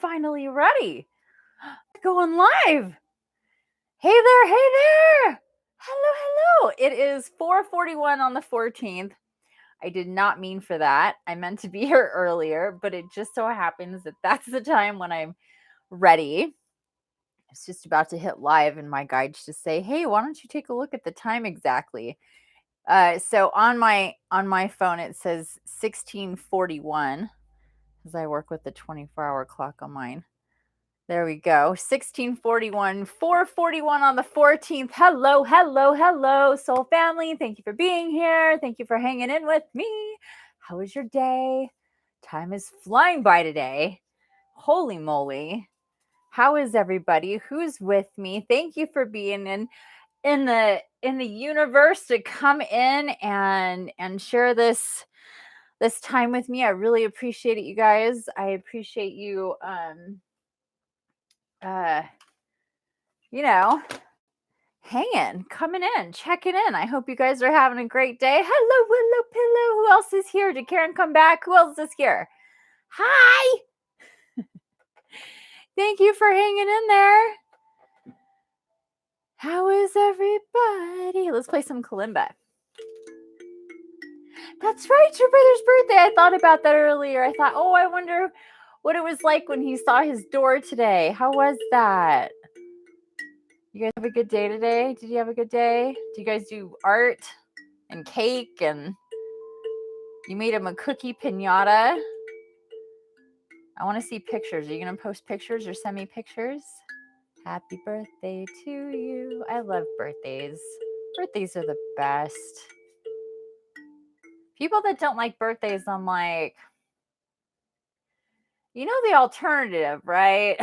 finally ready. Going live. Hey there, hey there. Hello. It is 4:41 on the 14th. I did not mean for that. I meant to be here earlier, but it just so happens that that's the time when I'm ready. It's just about to hit live and my guides just say, "Hey, why don't you take a look at the time exactly?" So on my phone it says 16:41 because I work with the 24-hour clock on mine. There we go. 16:41, 4:41 on the 14th. Hello, soul family. Thank you for being here. Thank you for hanging in with me. How was your day? Time is flying by today. Holy moly. How is everybody? Who's with me? Thank you for being in the universe to come in and share this time with me. I really appreciate it, you guys. I appreciate you hanging, coming in, checking in. I hope you guys are having a great day. Hello, pillow. Who else is here? Did Karen come back? Who else is here? Hi. Thank you for hanging in there. How is everybody? Let's play some kalimba. That's right, your brother's birthday. I thought about that earlier. I thought, I wonder what it was like when he saw his door today. How was that? You guys have a good day today? Did you have a good day? Do you guys do art and cake and you made him a cookie piñata? I want to see pictures. Are you going to post pictures or send me pictures? Happy birthday to you. I love birthdays. Birthdays are the best. People that don't like birthdays, I'm like, you know the alternative, right?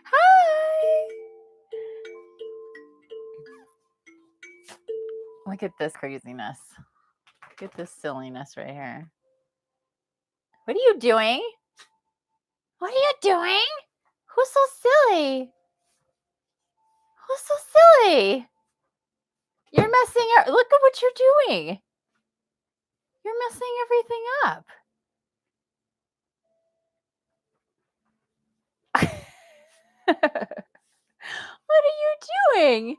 Hi. Look at this craziness. Look at this silliness right here. What are you doing? What are you doing? Who's so silly? Who's so silly? You're messing up. Look at what you're doing. You're messing everything up. What are you doing?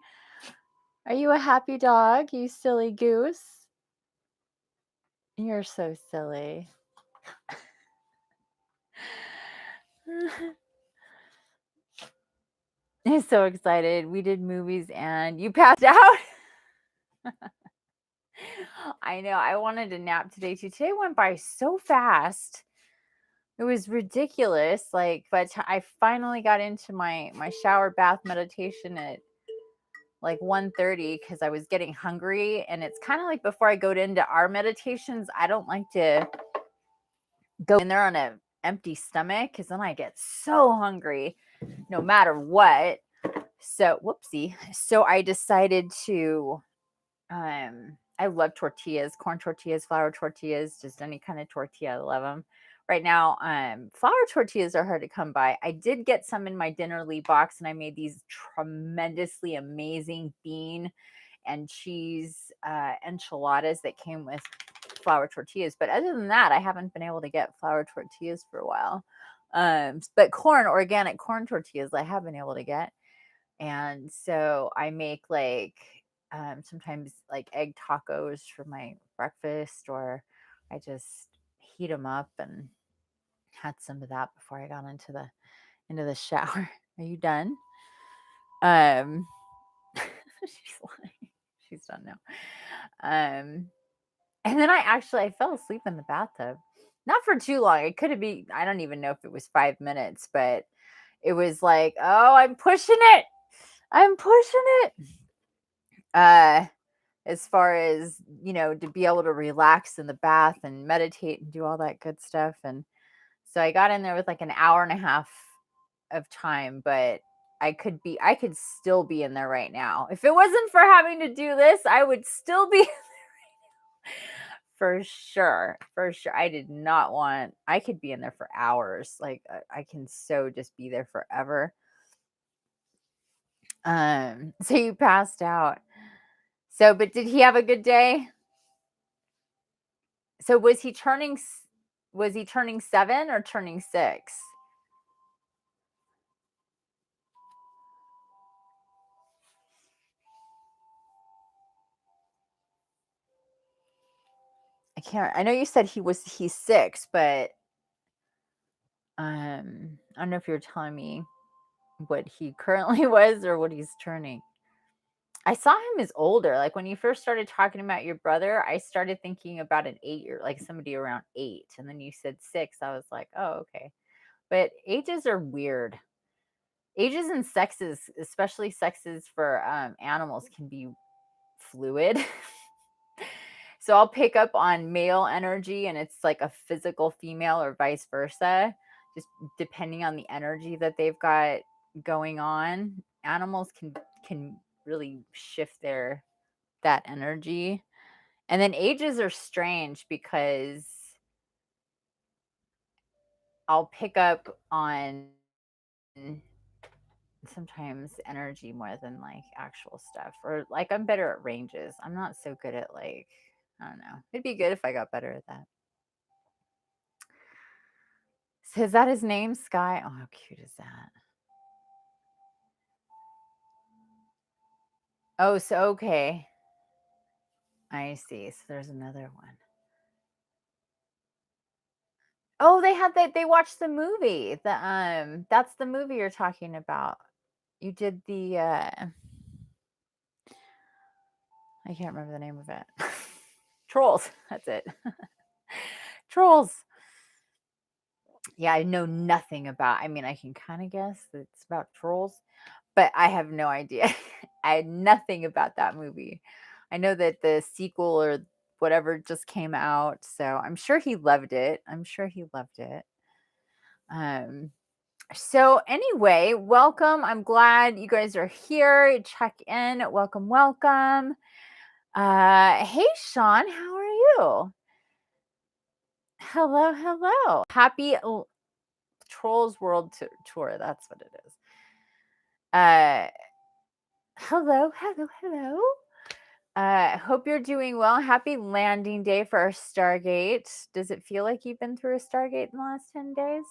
Are you a happy dog, you silly goose? You're so silly. I'm so excited. We did movies and you passed out. I know. I wanted a nap today too. Today went by so fast. It was ridiculous. But I finally got into my shower bath meditation at 1:30 because I was getting hungry. And it's kind of like before I go into our meditations, I don't like to go in there on an empty stomach because then I get so hungry no matter what. So whoopsie. So I decided to I love tortillas, corn tortillas, flour tortillas, just any kind of tortilla. I love them. Right now, flour tortillas are hard to come by. I did get some in my Dinnerly box, and I made these tremendously amazing bean and cheese enchiladas that came with flour tortillas. But other than that, I haven't been able to get flour tortillas for a while. But organic corn tortillas, I have been able to get. And so I make sometimes egg tacos for my breakfast, or I just heat them up and had some of that before I got into the shower. Are you done? She's lying. She's done now. And then I fell asleep in the bathtub. Not for too long. It could be, I don't even know if it was 5 minutes, but it was like, I'm pushing it. As far as, to be able to relax in the bath and meditate and do all that good stuff. And so I got in there with an hour and a half of time, but I could still be in there right now. If it wasn't for having to do this, I would still be in there right now. For sure. I could be in there for hours. I can so just be there forever. So you passed out. So, but did he have a good day? So was he turning Was he turning 7 or turning 6? I can't. I know you said he's 6, but I don't know if you're telling me what he currently was or what he's turning. I saw him as older. Like when you first started talking about your brother, I started thinking about an 8-year, like somebody around 8, and then you said 6. I was like, oh, okay. But ages are weird. Ages and sexes, especially sexes for animals, can be fluid. So I'll pick up on male energy and it's like a physical female or vice versa, just depending on the energy that they've got going on. Animals can really shift that energy. And then ages are strange because I'll pick up on sometimes energy more than like actual stuff, or like I'm better at ranges. I'm not so good at like, I don't know. It'd be good if I got better at that. So is that his name, Sky? Oh, how cute is that? Oh, so okay. I see. So there's another one. Oh, they had that. They watched the movie. That's the movie you're talking about. You did the. I can't remember the name of it. Trolls. That's it. Trolls. Yeah, I know nothing about. I mean, I can kind of guess that it's about trolls, but I have no idea. I had nothing about that movie. I know that the sequel or whatever just came out, so I'm sure he loved it. I'm sure he loved it. So anyway, welcome. I'm glad you guys are here. Check in. Welcome, welcome. Hey Sean, how are you? Hello, hello. Happy Trolls World Tour. That's what it is. Hello, hello, hello. Hope you're doing well. Happy landing day for our Stargate. Does it feel like you've been through a Stargate in the last 10 days?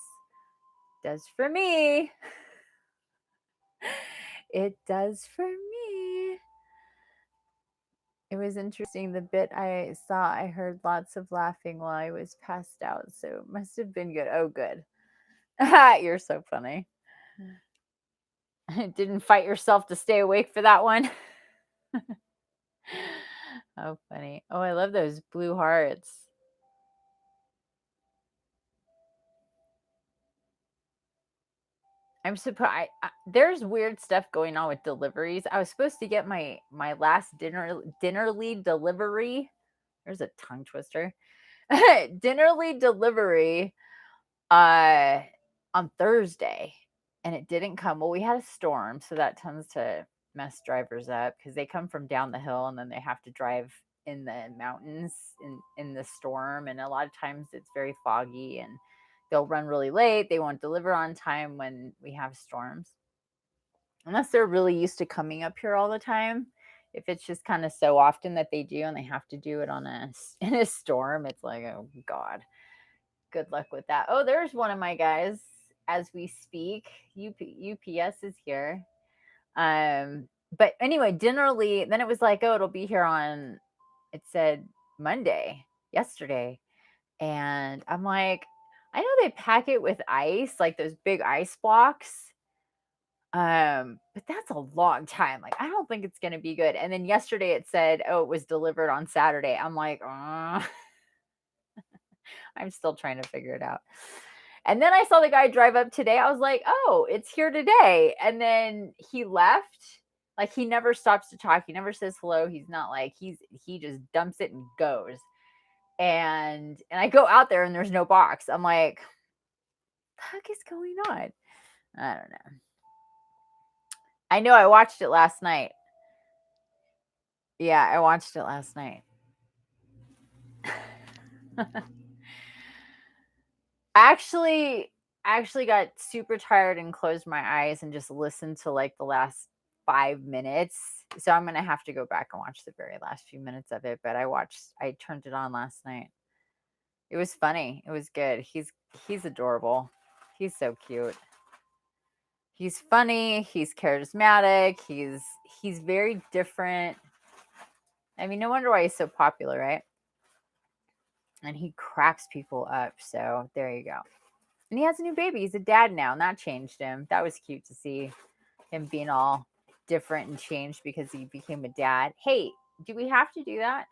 Does for me. It does for me. It was interesting. The bit I saw, I heard lots of laughing while I was passed out, so it must have been good. Oh, good. You're so funny. Didn't fight yourself to stay awake for that one. Oh, funny. Oh, I love those blue hearts. I'm surprised. There's weird stuff going on with deliveries. I was supposed to get my last dinnerly delivery. There's a tongue twister. Dinnerly delivery on Thursday, and it didn't come. Well, we had a storm, so that tends to mess drivers up because they come from down the hill and then they have to drive in the mountains in the storm, and a lot of times it's very foggy and they'll run really late. They won't deliver on time when we have storms, unless they're really used to coming up here all the time. If it's just kind of so often that they do and they have to do it on in a storm, it's like, oh god, good luck with that. Oh, there's one of my guys as we speak. UPS is here. But anyway, generally, then it was like, oh, it'll be here on, it said Monday, yesterday. And I'm like, I know they pack it with ice, like those big ice blocks. But that's a long time. Like, I don't think it's gonna be good. And then yesterday it said, oh, it was delivered on Saturday. I'm like, I'm still trying to figure it out. And then I saw the guy drive up today. I was like, oh, it's here today. And then he left. Like, he never stops to talk. He never says hello. He's not like, he just dumps it and goes. And I go out there and there's no box. I'm like, the heck is going on? I don't know. I know I watched it last night. Yeah, I watched it last night. I actually got super tired and closed my eyes and just listened to like the last 5 minutes. So I'm gonna have to go back and watch the very last few minutes of it. But I turned it on last night. It was funny. It was good. He's adorable. He's so cute. He's funny, he's charismatic, he's very different. I mean, no wonder why he's so popular, right? And he cracks people up. So there you go. And he has a new baby. He's a dad now, and that changed him. That was cute to see him being all different and changed because he became a dad. Hey, do we have to do that?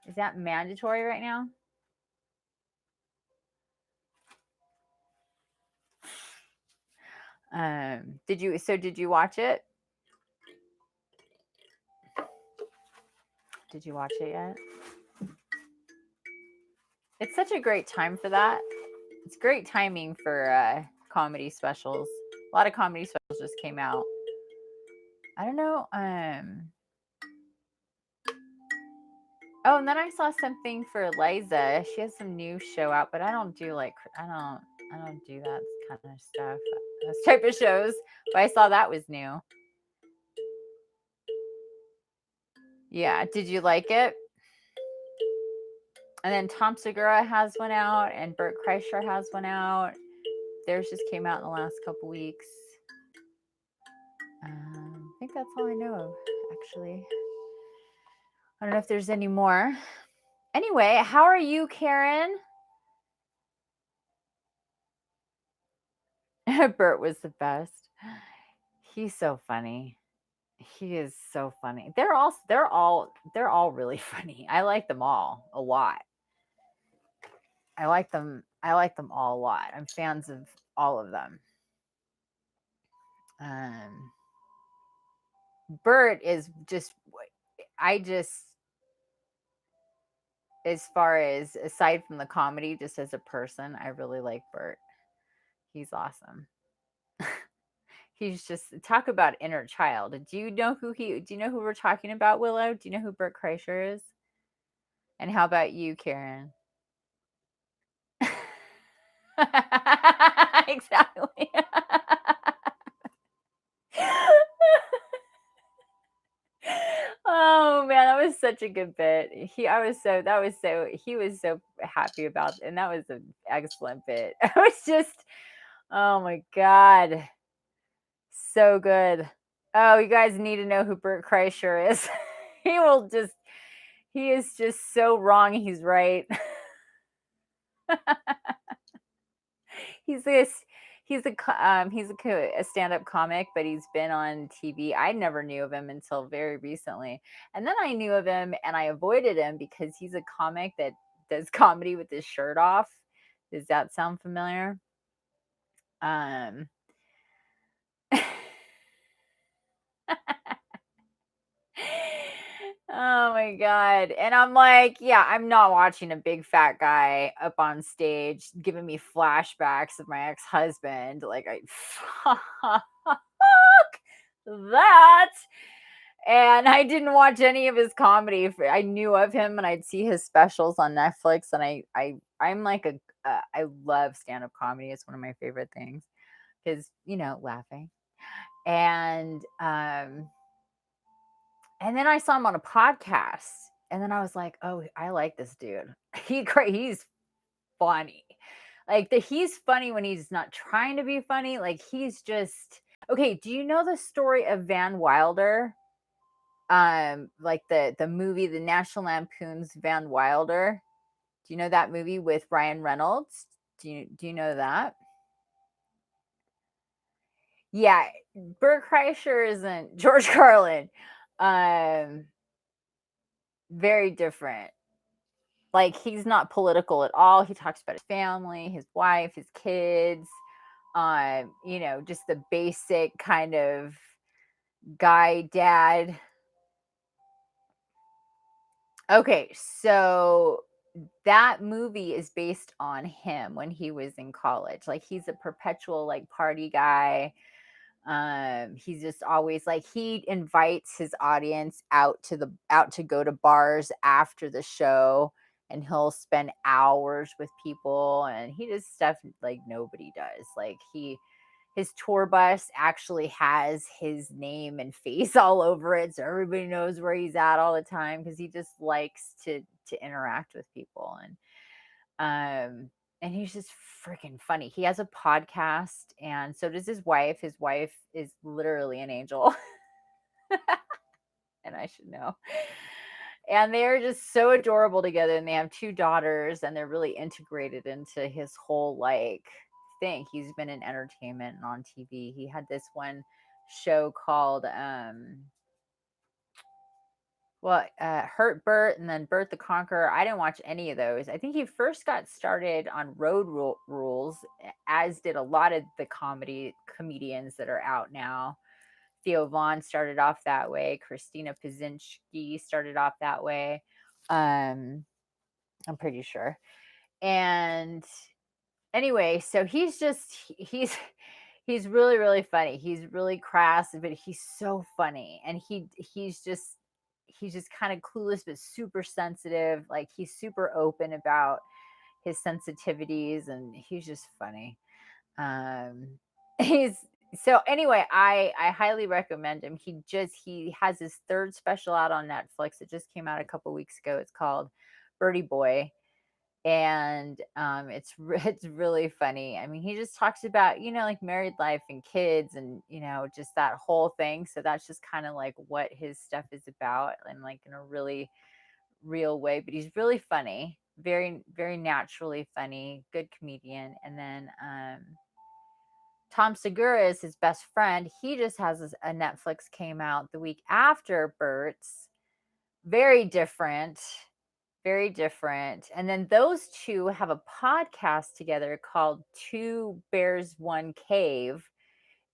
Is that mandatory right now? Did you watch it? Did you watch it yet? It's such a great time for that. It's great timing for comedy specials. A lot of comedy specials just came out. I don't know. Oh, and then I saw something for Liza. She has some new show out, but I don't do that kind of stuff. Those type of shows. But I saw that was new. Yeah. Did you like it? And then Tom Segura has one out, and Bert Kreischer has one out. Theirs just came out in the last couple weeks. I think that's all I know of, actually. I don't know if there's any more. Anyway, how are you, Karen? Bert was the best. He's so funny. He is so funny. They're all really funny. I like them all a lot. I like them all a lot. I'm fans of all of them. Bert is just as far as aside from the comedy, just as a person, I really like Bert. He's awesome. He's just talk about inner child. Do you know who we're talking about, Willow? Do you know who Bert Kreischer is? And how about you, Karen? Exactly. Oh man, that was such a good bit. He was so happy about, and that was an excellent bit. I was just, oh my god, so good. Oh, you guys need to know who Bert Kreischer is. He is just so wrong. He's right. He's a stand-up comic, but he's been on TV. I never knew of him until very recently, and then I knew of him, and I avoided him because he's a comic that does comedy with his shirt off. Does that sound familiar? Oh my god. And I'm like, yeah, I'm not watching a big fat guy up on stage giving me flashbacks of my ex-husband. Like, I fuck that. And I didn't watch any of his comedy. I knew of him and I'd see his specials on Netflix, and I'm like I love stand-up comedy. It's one of my favorite things because, laughing. And then I saw him on a podcast, and then I was like, "Oh, I like this dude. He's funny. Like he's funny when he's not trying to be funny. Like he's just okay." Do you know the story of Van Wilder? Like the movie, the National Lampoon's Van Wilder. Do you know that movie with Ryan Reynolds? Do you know that? Yeah, Bert Kreischer isn't George Carlin. Very different. Like he's not political at all. He talks about his family, his wife, his kids, just the basic kind of guy dad. Okay, so that movie is based on him when he was in college. Like he's a perpetual like party guy. He's just always like he invites his audience out to go to bars after the show, and he'll spend hours with people, and he does stuff like nobody does. Like his tour bus actually has his name and face all over it, so everybody knows where he's at all the time because he just likes to to interact with people. And he's just freaking funny. He has a podcast, and so does his wife. His wife is literally an angel. And I should know. And they're just so adorable together, and they have 2 daughters, and they're really integrated into his whole like thing. He's been in entertainment and on TV. He had this one show called Hurt Bert, and then Bert the Conqueror. I didn't watch any of those. I think he first got started on Rules, as did a lot of the comedians that are out now. Theo Vaughn started off that way. Christina Pazinski started off that way. I'm pretty sure. And anyway, so he's really, really funny. He's really crass, but he's so funny. And he's just kind of clueless, but super sensitive. Like, he's super open about his sensitivities, and he's just funny. He's so anyway, I highly recommend him. He has his 3rd special out on Netflix. It just came out a couple weeks ago. It's called Birdie Boy, and it's really funny. I mean, he just talks about, like, married life and kids, and just that whole thing. So that's just kind of like what his stuff is about, and like in a really real way. But he's really funny, very, very naturally funny, good comedian. And then Tom Segura is his best friend. He just has a Netflix came out the week after Bert's. Very different. Very different. And then those 2 have a podcast together called Two Bears, One Cave.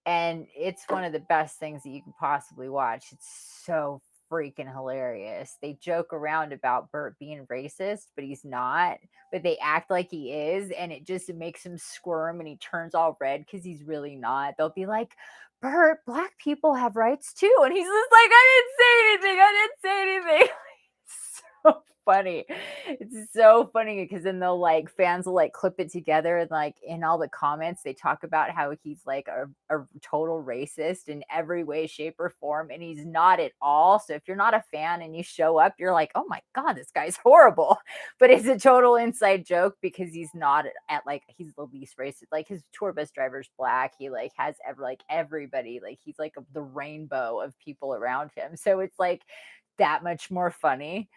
And it's one of the best things that you can possibly watch. It's so freaking hilarious. They joke around about Bert being racist, but he's not. But they act like he is, and it makes him squirm, and he turns all red because he's really not. They'll be like, Bert, black people have rights too. And he's just like, I didn't say anything. I didn't say anything. So funny. It's so funny because then they'll like fans will like clip it together, and like in all the comments they talk about how he's like a total racist in every way, shape, or form, and he's not at all. So if you're not a fan and you show up, you're like, oh my god, this guy's horrible. But it's a total inside joke because he's not at like, he's the least racist. Like, his tour bus driver's black. He like has everybody, like he's like the rainbow of people around him. So it's like that much more funny.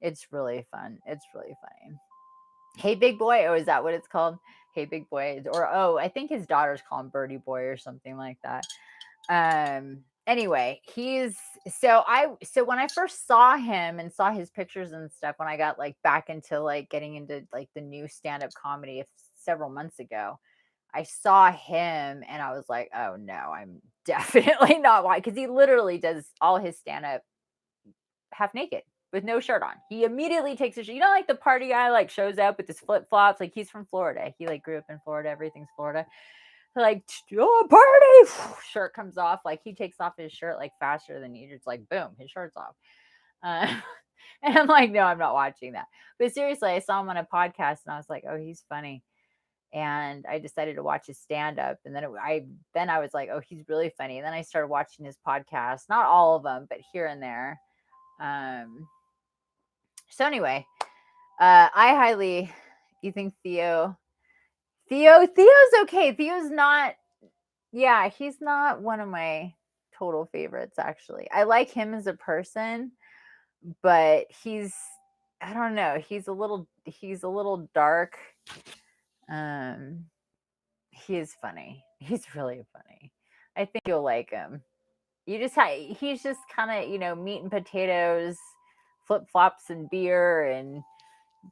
It's really fun. It's really funny. Hey Big Boy. Oh, is that what it's called? Hey Big Boy. Or, I think his daughters call him Birdie Boy or something like that. Anyway, so when I first saw him and saw his pictures and stuff, when I got like back into like getting into like the new stand-up comedy several months ago, I saw him and I was like, oh no, I'm definitely not why, because he literally does all his stand-up half naked with no shirt on. He immediately takes his shirt. Like the party guy like shows up with his flip flops. Like, he's from Florida. He like grew up in Florida. Everything's Florida. Like, oh, party! Shirt comes off. Like, he takes off his shirt like faster than you. Just like boom, his shirt's off. And I'm like, no, I'm not watching that. But seriously, I saw him on a podcast and I was like, oh, he's funny. And I decided to watch his stand up. And then I was like, oh, he's really funny. And then I started watching his podcast, not all of them, but here and there. So anyway, you think Theo's okay. Theo's not, yeah, he's not one of my total favorites, actually. I like him as a person, but I don't know, he's a little dark. He is funny. He's really funny. I think you'll like him. He's just kind of, meat and potatoes, flip flops and beer, and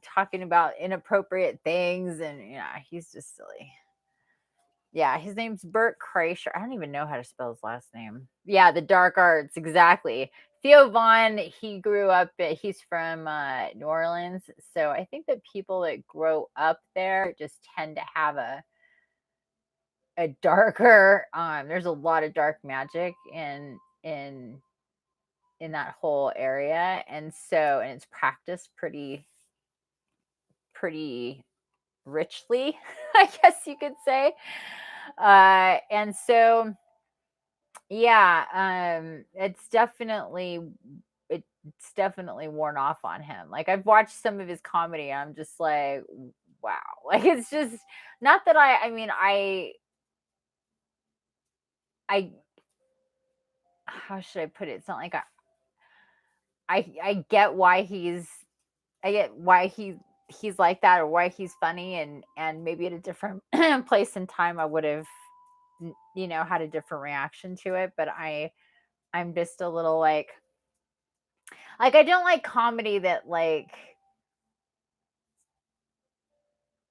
talking about inappropriate things, and yeah, he's just silly. Yeah, his name's Bert Kreischer. I don't even know how to spell his last name. Yeah, the dark arts, exactly. Theo Vaughn, he's from New Orleans, so I think that people that grow up there just tend to have a darker, there's a lot of dark magic in that whole area, and it's practiced pretty richly, I guess you could say. And so yeah, it's definitely it's definitely worn off on him. Like, I've watched some of his comedy, and I'm just like, wow. Like, it's just not that I mean, I how should I put it? It's not like I get why he's like that, or why he's funny, and maybe at a different place in time I would have had a different reaction to it, but I'm just a little like I don't like comedy that, like,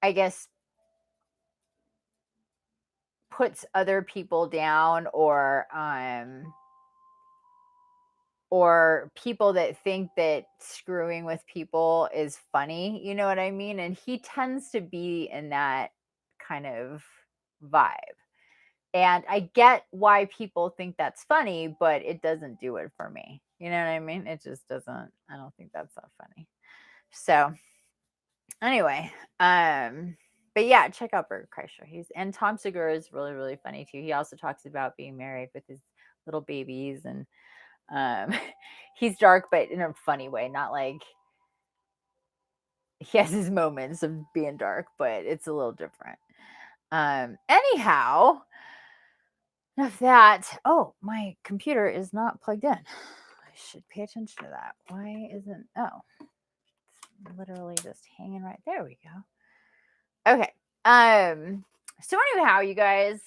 I guess puts other people down, or people that think that screwing with people is funny, you know what I mean? And he tends to be in that kind of vibe. And I get why people think that's funny, but it doesn't do it for me. You know what I mean? It just doesn't. I don't think that's that funny. So anyway, but yeah, check out Bert Kreischer. And Tom Segura is really, really funny too. He also talks about being married with his little babies, and he's dark, but in a funny way, not like he has his moments of being dark, but it's a little different. Anyhow, enough that. Oh, my computer is not plugged in. I should pay attention to that. Why isn't? Oh, it's literally just hanging right there. We go. Okay. So anyhow, you guys,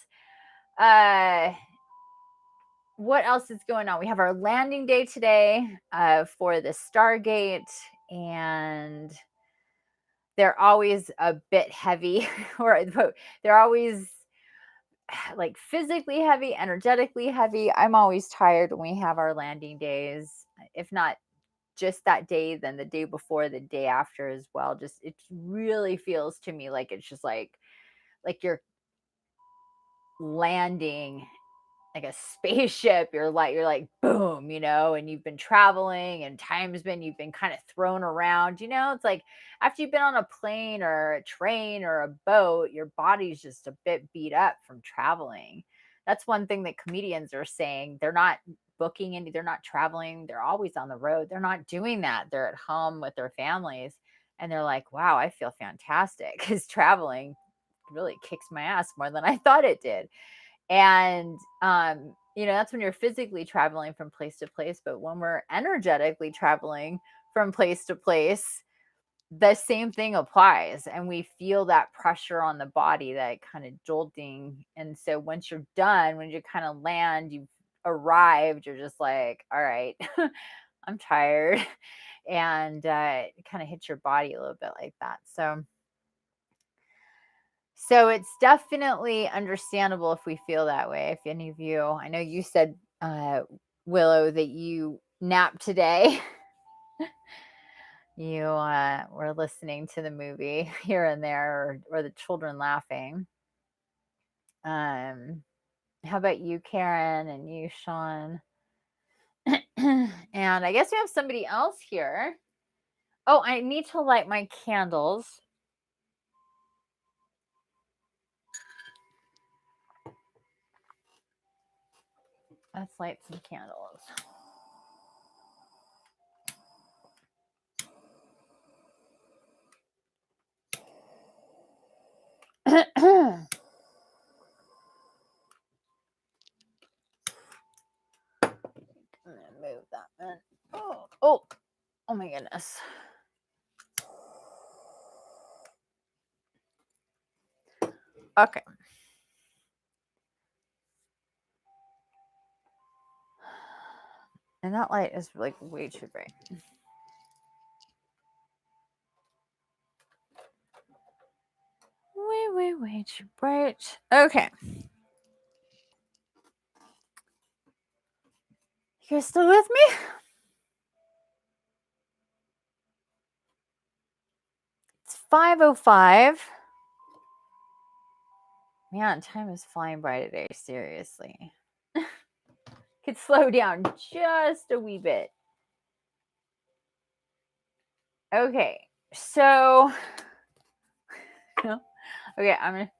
what else is going on? We have our landing day today for the Stargate, and they're always a bit heavy, or they're always like physically heavy, energetically heavy. I'm always tired when we have our landing days, if not just that day, then the day before, the day after as well. Just it really feels to me like it's just like you're landing like a spaceship. You're like boom, and you've been traveling, and you've been kind of thrown around. It's like after you've been on a plane or a train or a boat, your body's just a bit beat up from traveling. That's one thing that comedians are saying. They're not they're not traveling, they're always on the road. They're not doing that. They're at home with their families, and they're like, wow, I feel fantastic, because traveling really kicks my ass more than I thought it did. And that's when you're physically traveling from place to place. But when we're energetically traveling from place to place, the same thing applies, and we feel that pressure on the body, that kind of jolting. And so once you're done, when you kind of land, you've arrived, you're just like, all right, I'm tired. And it kind of hits your body a little bit like that. So it's definitely understandable if we feel that way. If any of you, I know you said, Willow, that you napped today. You were listening to the movie here and there, or the children laughing. How about you, Karen, and you, Sean? And I guess we have somebody else here. Oh, I need to light my candles. Let's light some candles. I'm gonna move that one. Oh my goodness. Okay. And that light is like way too bright. Way too bright. Okay. You guys still with me? It's 5:05. Man, time is flying by today. Seriously. Could slow down just a wee bit. Okay. So, okay, I'm gonna.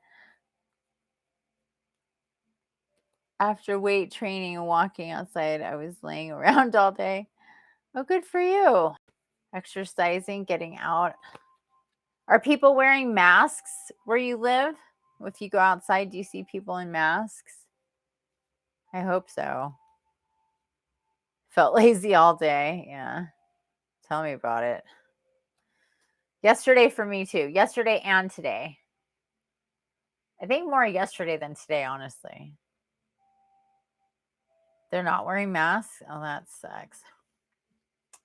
After weight training and walking outside, I was laying around all day. Oh, good for you. Exercising, getting out. Are people wearing masks where you live? If you go outside, do you see people in masks? I hope so. Felt lazy all day. Yeah. Tell me about it. Yesterday for me too. Yesterday and today. I think more yesterday than today, honestly. They're not wearing masks. Oh, that sucks.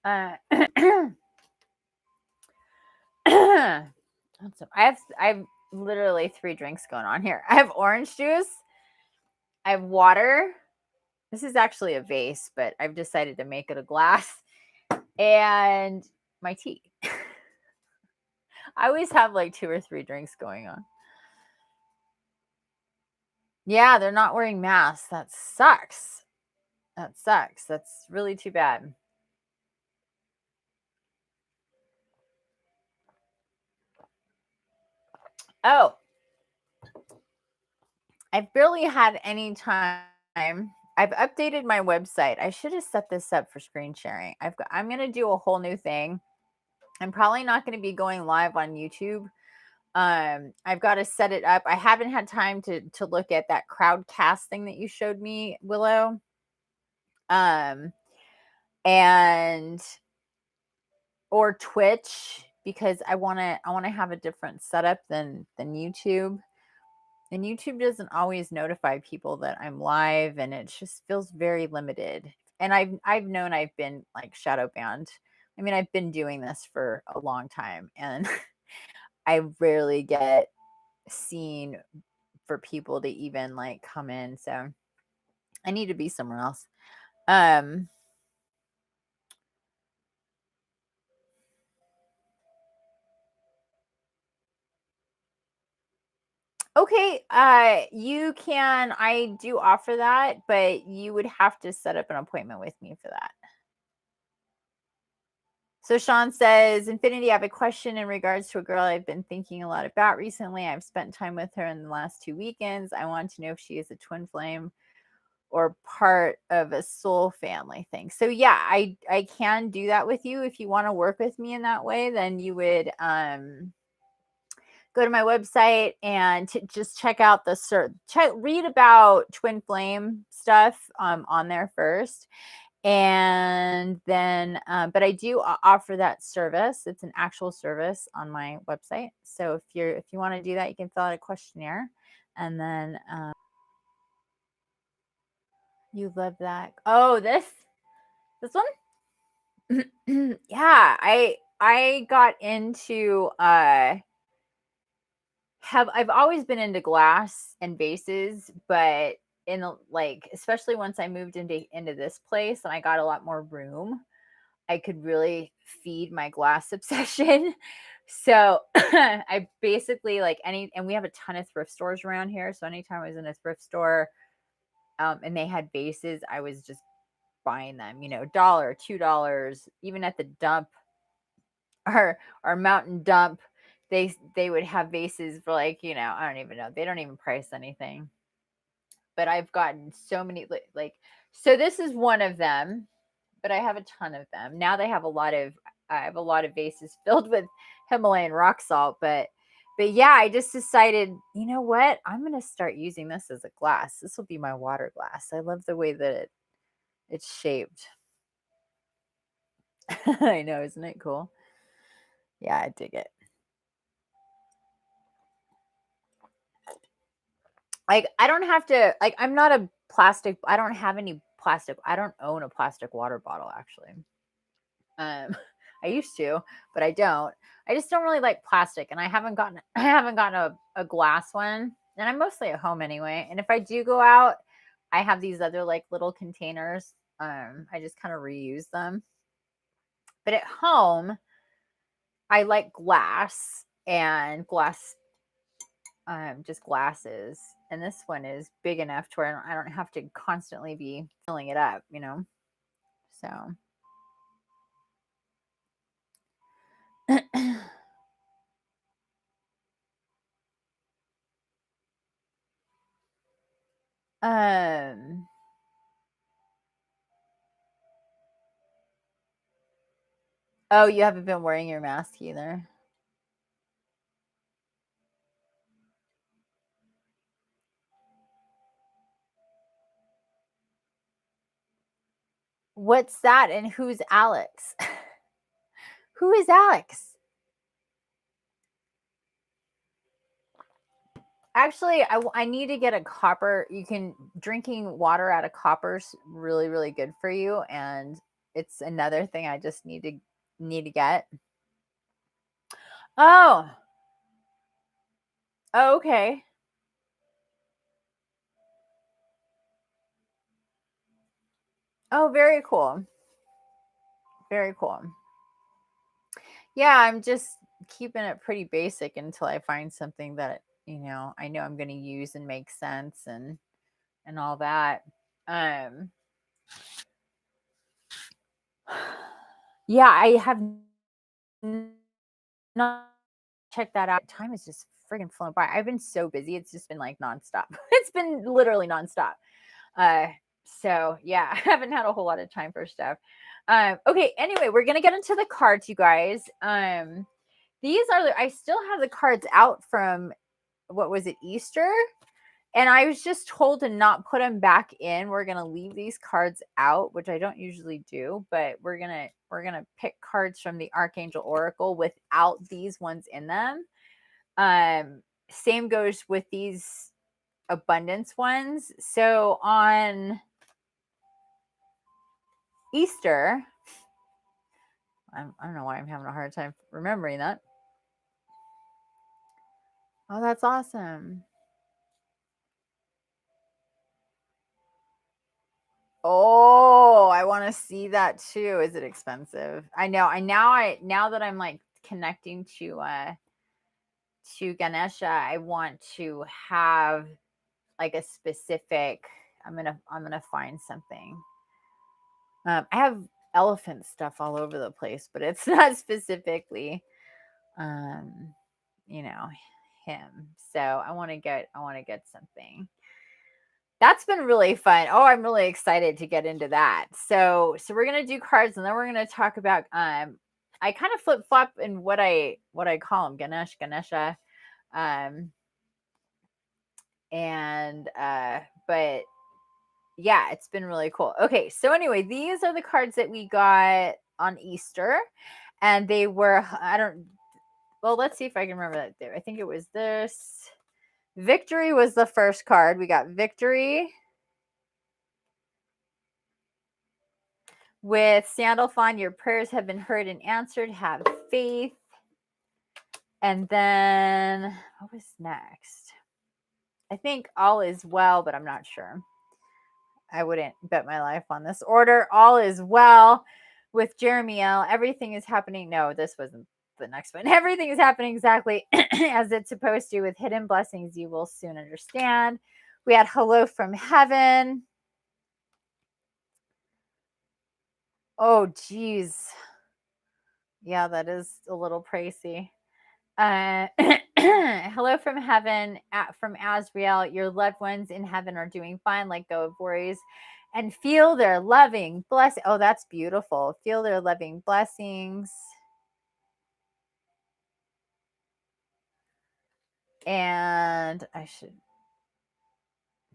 I have literally 3 drinks going on here. I have orange juice. I have water. This is actually a vase, but I've decided to make it a glass. And my tea. I always have like 2 or 3 drinks going on. Yeah, they're not wearing masks. That sucks. That sucks. That's really too bad. Oh, I've barely had any time. I've updated my website. I should have set this up for screen sharing. I'm going to do a whole new thing. I'm probably not going to be going live on YouTube. I've got to set it up. I haven't had time to look at that crowdcast thing that you showed me, Willow. And or Twitch, because I want to have a different setup than YouTube. And YouTube doesn't always notify people that I'm live, and it just feels very limited. And I've known I've been like shadow banned. I mean, I've been doing this for a long time, and I rarely get seen for people to even like come in. So I need to be somewhere else. Okay, you can. I do offer that, but you would have to set up an appointment with me for that. So Sean says, Infinity, I have a question in regards to a girl I've been thinking a lot about recently. I've spent time with her in the last 2 weekends. I want to know if she is a twin flame or part of a soul family thing. So yeah, I can do that with you. If you want to work with me in that way, then you would go to my website and just check out read about twin flame stuff on there first. And then but I do offer that service. It's an actual service on my website. So if you want to do that, you can fill out a questionnaire, and then you love that. Oh, this one. Yeah, I got into I've always been into glass and vases, but like especially once I moved into this place and I got a lot more room, I could really feed my glass obsession. So I basically like and we have a ton of thrift stores around here. So anytime I was in a thrift store and they had vases, I was just buying them, $1, $2, even at the dump, our mountain dump, they would have vases for like, I don't even know. They don't even price anything. But I've gotten so many like so this is one of them, but I have a ton of them. Now I have a lot of vases filled with Himalayan rock salt, but yeah, I just decided, you know what? I'm going to start using this as a glass. This will be my water glass. I love the way that it's shaped. I know, isn't it cool? Yeah, I dig it. Like I don't have to like I'm not a plastic I don't have any plastic. I don't own a plastic water bottle actually. I used to, but I don't. I just don't really like plastic, and I haven't gotten a glass one. And I'm mostly at home anyway. And if I do go out, I have these other like little containers. I just kind of reuse them. But at home, I like glass and just glasses. And this one is big enough to where I don't have to constantly be filling it up, So um Oh, you haven't been wearing your mask either. What's that? And who's Alex? Who is Alex? Actually, I need to get a copper. You can drinking water out of copper's really really good for you, and it's another thing I just need to get. Oh, oh okay. Oh, very cool. Very cool. Yeah, I'm just keeping it pretty basic until I find something that I know I'm going to use and make sense and all that. Um, yeah, I have not checked that out. Time is just friggin' flown by. I've been so busy. It's just been like nonstop. It's been literally nonstop. Uh, so yeah, I haven't had a whole lot of time for stuff. Okay. Anyway, we're gonna get into the cards, you guys. These are I still have the cards out from what was it, Easter? And I was just told to not put them back in. We're gonna leave these cards out, which I don't usually do, but we're gonna pick cards from the Archangel Oracle without these ones in them. Same goes with these abundance ones. So on Easter, I don't know why I'm having a hard time remembering that. Oh, that's awesome. Oh, I want to see that too. Is it expensive? I know. Now that I'm like connecting to Ganesha, I want to have like a specific I'm gonna find something. I have elephant stuff all over the place, but it's not specifically um, you know, him. So I want to get something. That's been really fun. Oh, I'm really excited to get into that. So we're gonna do cards, and then we're gonna talk about I kind of flip flop in what I call them, Ganesha, um, and but yeah, it's been really cool. Okay, so anyway, these are the cards that we got on Easter, and they were I don't. Well, let's see if I can remember that. There, I think it was this. Victory was the first card. We got victory with Sandalphon. Your prayers have been heard and answered. Have faith. And then what was next? I think all is well, but I'm not sure. I wouldn't bet my life on this order. All is well with Jeremiel. Everything is happening. No, this wasn't the next one. Everything is happening exactly as it's supposed to. With hidden blessings, you will soon understand. We had hello from heaven. Oh, geez. Yeah, that is a little pricey. Hello from heaven, from Azrael. Your loved ones in heaven are doing fine. Let go of worries and feel their loving blessing. Oh, that's beautiful. Feel their loving blessings. And I should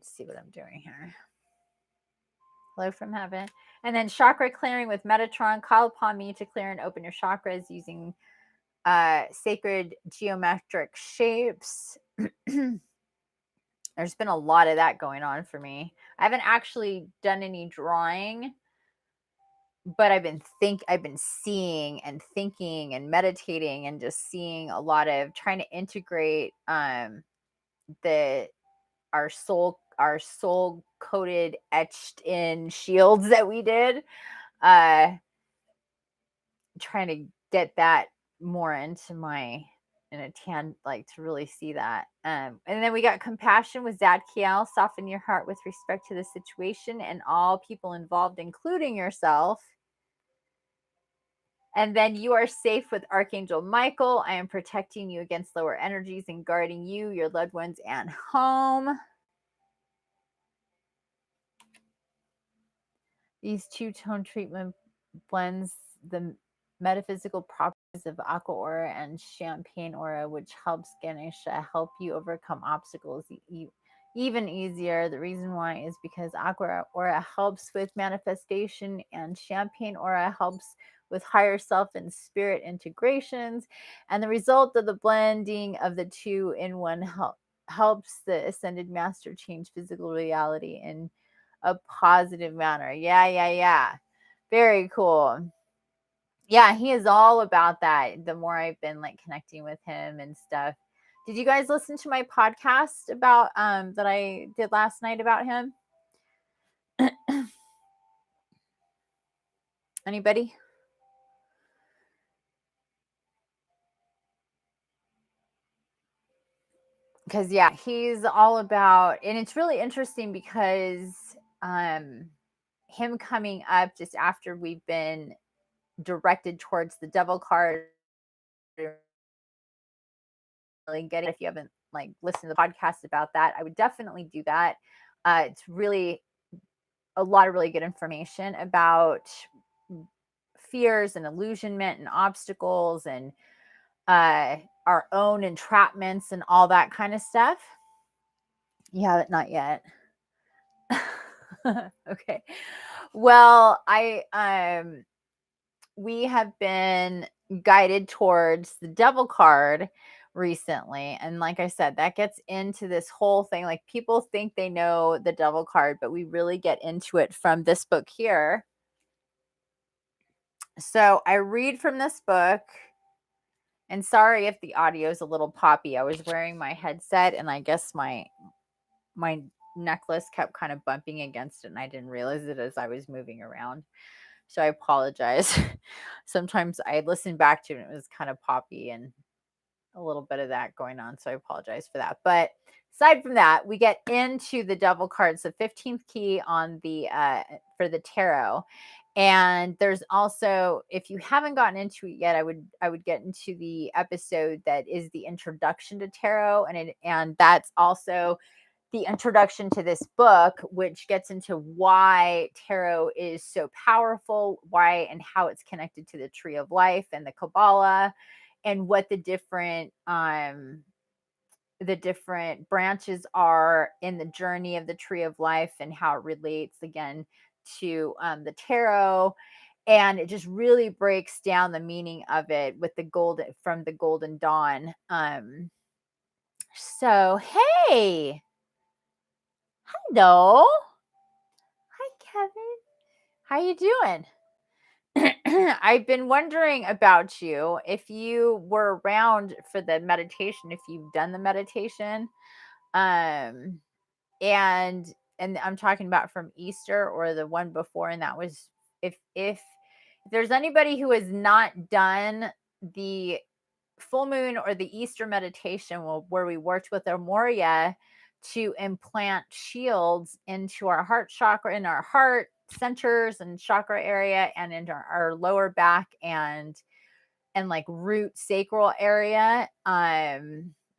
see what I'm doing here. Hello from heaven. And then chakra clearing with Metatron. Call upon me to clear and open your chakras using sacred geometric shapes. There's been a lot of that going on for me. I haven't actually done any drawing, but I've been seeing and thinking and meditating and just seeing a lot of trying to integrate the our soul coated etched in shields that we did. Uh Trying to get that more into my in a tan like to really see that. And then we got compassion with Zadkiel. Soften your heart with respect to the situation and all people involved, including yourself. And then you are safe with Archangel Michael. I am protecting you against lower energies and guarding you, your loved ones, and home. These two-tone treatment blends the metaphysical properties of aqua aura and champagne aura, which helps Ganesha help you overcome obstacles even easier. The reason why is because aqua aura helps with manifestation and champagne aura helps with higher self and spirit integrations. And the result of the blending of the two in one helps the ascended master change physical reality in a positive manner. Yeah. Very cool. Yeah, he is all about that. The more I've been like connecting with him and stuff. Did you guys listen to my podcast about that I did last night about him? Anybody? Because yeah, he's all about, and it's really interesting because him coming up just after we've been directed towards the devil card, really getting, if you haven't like listened to the podcast about that, I would definitely do that. It's really a lot of really good information about fears and illusionment and obstacles and our own entrapments and all that kind of stuff. You have it? Not yet. Okay. Well, we have been guided towards the devil card recently, and like I said, that gets into this whole thing. Like, people think they know the devil card, but we really get into it from this book here. So I read from this book, and sorry if the audio is a little poppy. I was wearing my headset, and I guess my necklace kept kind of bumping against it, and I didn't realize it as I was moving around. So I apologize. Sometimes I listen back to it and it was kind of poppy and a little bit of that going on. So I apologize for that. But aside from that, we get into the devil cards, the 15th key on the for the tarot. And there's also, if you haven't gotten into it yet, I would get into the episode that is the introduction to tarot, and that's also the introduction to this book, which gets into why tarot is so powerful, why and how it's connected to the tree of life and the Kabbalah, and what the different branches are in the journey of the tree of life and how it relates again to the tarot. And it just really breaks down the meaning of it with the golden dawn. So hey, hello. Hi, Kevin. How you doing? I've been wondering about you, if you were around for the meditation, if you've done the meditation. Um and I'm talking about from Easter or the one before, and that was, if there's anybody who has not done the full moon or the Easter meditation, where we worked with our Morya to implant shields into our heart chakra, in our heart centers and chakra area, and into our lower back and like root sacral area.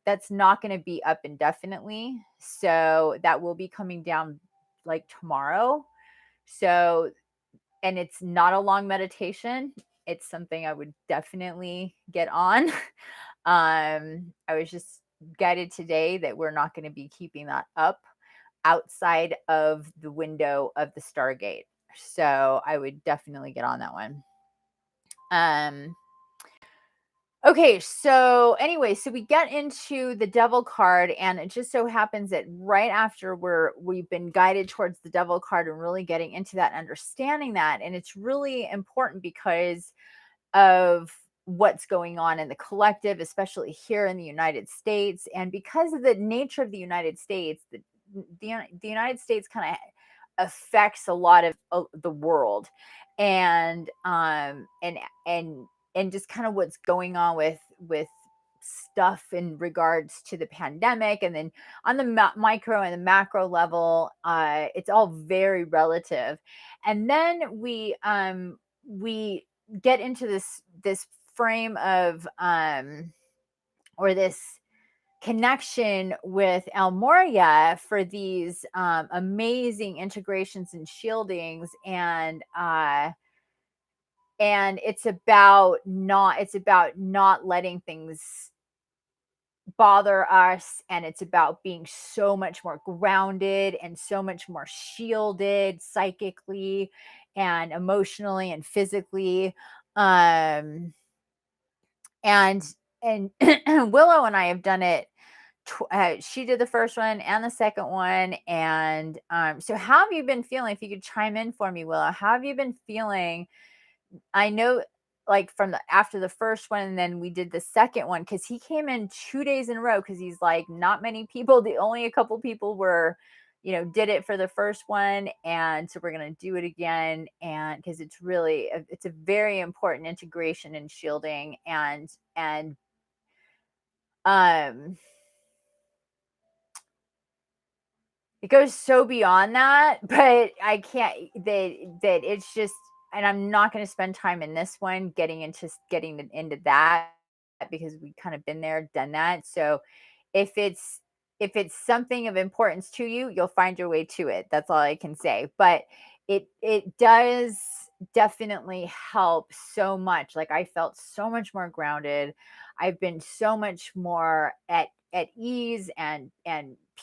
That's not going to be up indefinitely, so that will be coming down like tomorrow. So, and it's not a long meditation. It's something I would definitely get on. I was just guided today that we're not going to be keeping that up outside of the window of the Stargate. So I would definitely get on that one. Okay, so anyway, so we get into the devil card, and it just so happens that right after we've been guided towards the devil card and really getting into that, understanding that, and it's really important because of what's going on in the collective, especially here in the United States, and because of the nature of the United States, the United States kind of affects a lot of the world, and and just kind of what's going on with stuff in regards to the pandemic, and then on the micro and the macro level, it's all very relative. And then we get into this frame of or this connection with El Moria for these amazing integrations and shieldings, and it's about not letting things bother us, and it's about being so much more grounded and so much more shielded psychically and emotionally and physically. um and and Willow and I have done it. She did the first one and the second one. And so how have you been feeling? If you could chime in for me, Willow, how have you been feeling? I know, like, from the after the first one, and then we did the second one, because he came in 2 days in a row, because he's like, not many people, the only a couple people were, did it for the first one, and so we're gonna do it again, and because it's a very important integration and shielding, and um it goes so beyond that, but I can't, that it's just, and I'm not going to spend time in this one getting into that, because we kind of been there, done that. So if it's if it's something of importance to you, you'll find your way to it. That's all I can say. But it does definitely help so much. Like, I felt so much more grounded. I've been so much more at ease and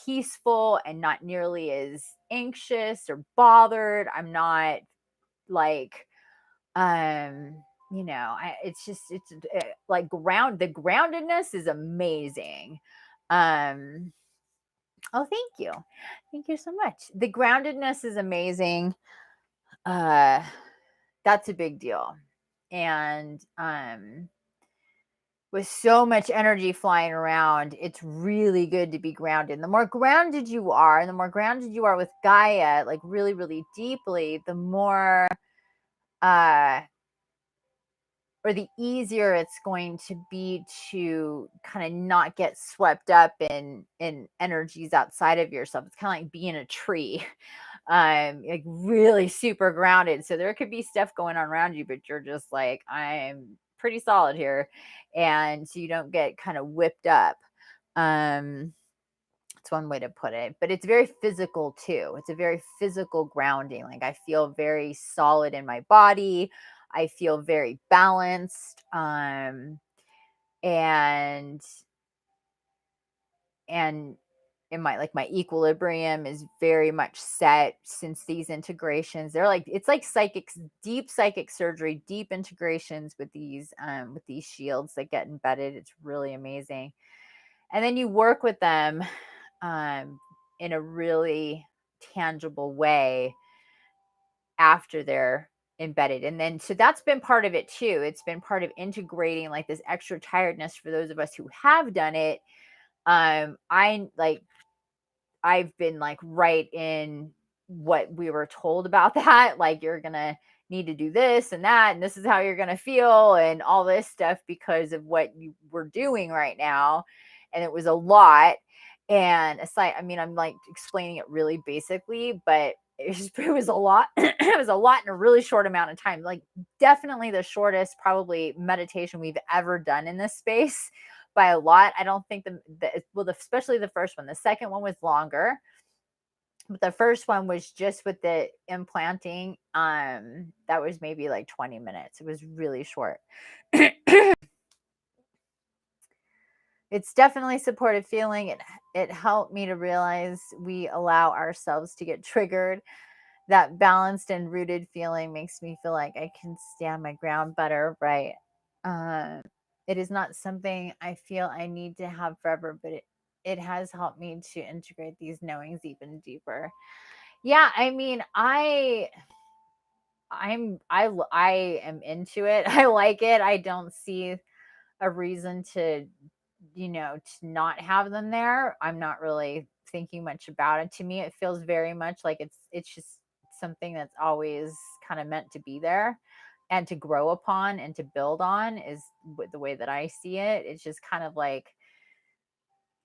peaceful, and not nearly as anxious or bothered. I'm not like, it's just, like, the groundedness is amazing. um oh, thank you so much. The groundedness is amazing. uh that's a big deal. And with so much energy flying around, it's really good to be grounded. The more grounded you are, and the more grounded you are with Gaia, like, really, really deeply, the more uh or the easier it's going to be to kind of not get swept up in energies outside of yourself. It's kind of like being a tree. Like, really super grounded. So there could be stuff going on around you, but you're just like, I'm pretty solid here. And so you don't get kind of whipped up. Um, it's one way to put it, but it's very physical too. It's a very physical grounding. Like, I feel very solid in my body. I feel very balanced. And and in my equilibrium is very much set since these integrations. They're like, it's like deep psychic surgery, deep integrations with these shields that get embedded. It's really amazing. And then you work with them in a really tangible way after they're embedded. And then, so that's been part of it too. It's been part of integrating, like, this extra tiredness for those of us who have done it. I like I've been, like, right in what we were told about that. Like, you're gonna need to do this and that, and this is how you're gonna feel, and all this stuff, because of what you were doing right now. And it was a lot. And aside, I mean, I'm, like, explaining it really basically, but it was a lot. It was a lot in a really short amount of time. Like, definitely the shortest, probably, meditation we've ever done in this space, by a lot. I don't think especially the first one. The second one was longer, but the first one was just with the implanting. That was maybe like 20 minutes. It was really short. It's definitely supportive feeling. It helped me to realize we allow ourselves to get triggered. That balanced and rooted feeling makes me feel like I can stand my ground better, right? Um, it is not something I feel I need to have forever, but it has helped me to integrate these knowings even deeper. Yeah, I mean, I am into it. I like it. I don't see a reason to not have them there. I'm not really thinking much about it. To me, it feels very much like it's just something that's always kind of meant to be there and to grow upon and to build on, is the way that I see it. It's just kind of like,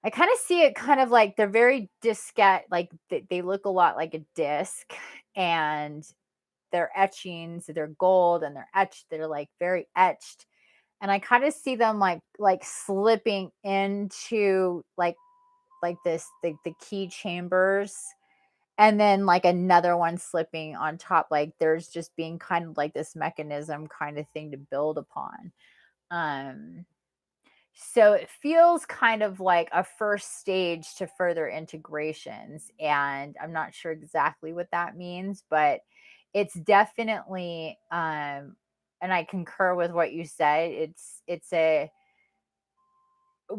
I kind of see it kind of like they're very diskette, like they look a lot like a disc, and they're etchings, they're gold, and they're like very etched. And I kind of see them like slipping into like this the key chambers, and then like another one slipping on top. Like there's just being kind of like this mechanism kind of thing to build upon. Um, so it feels kind of like a first stage to further integrations. And I'm not sure exactly what that means, but it's definitely and I concur with what you said. It's a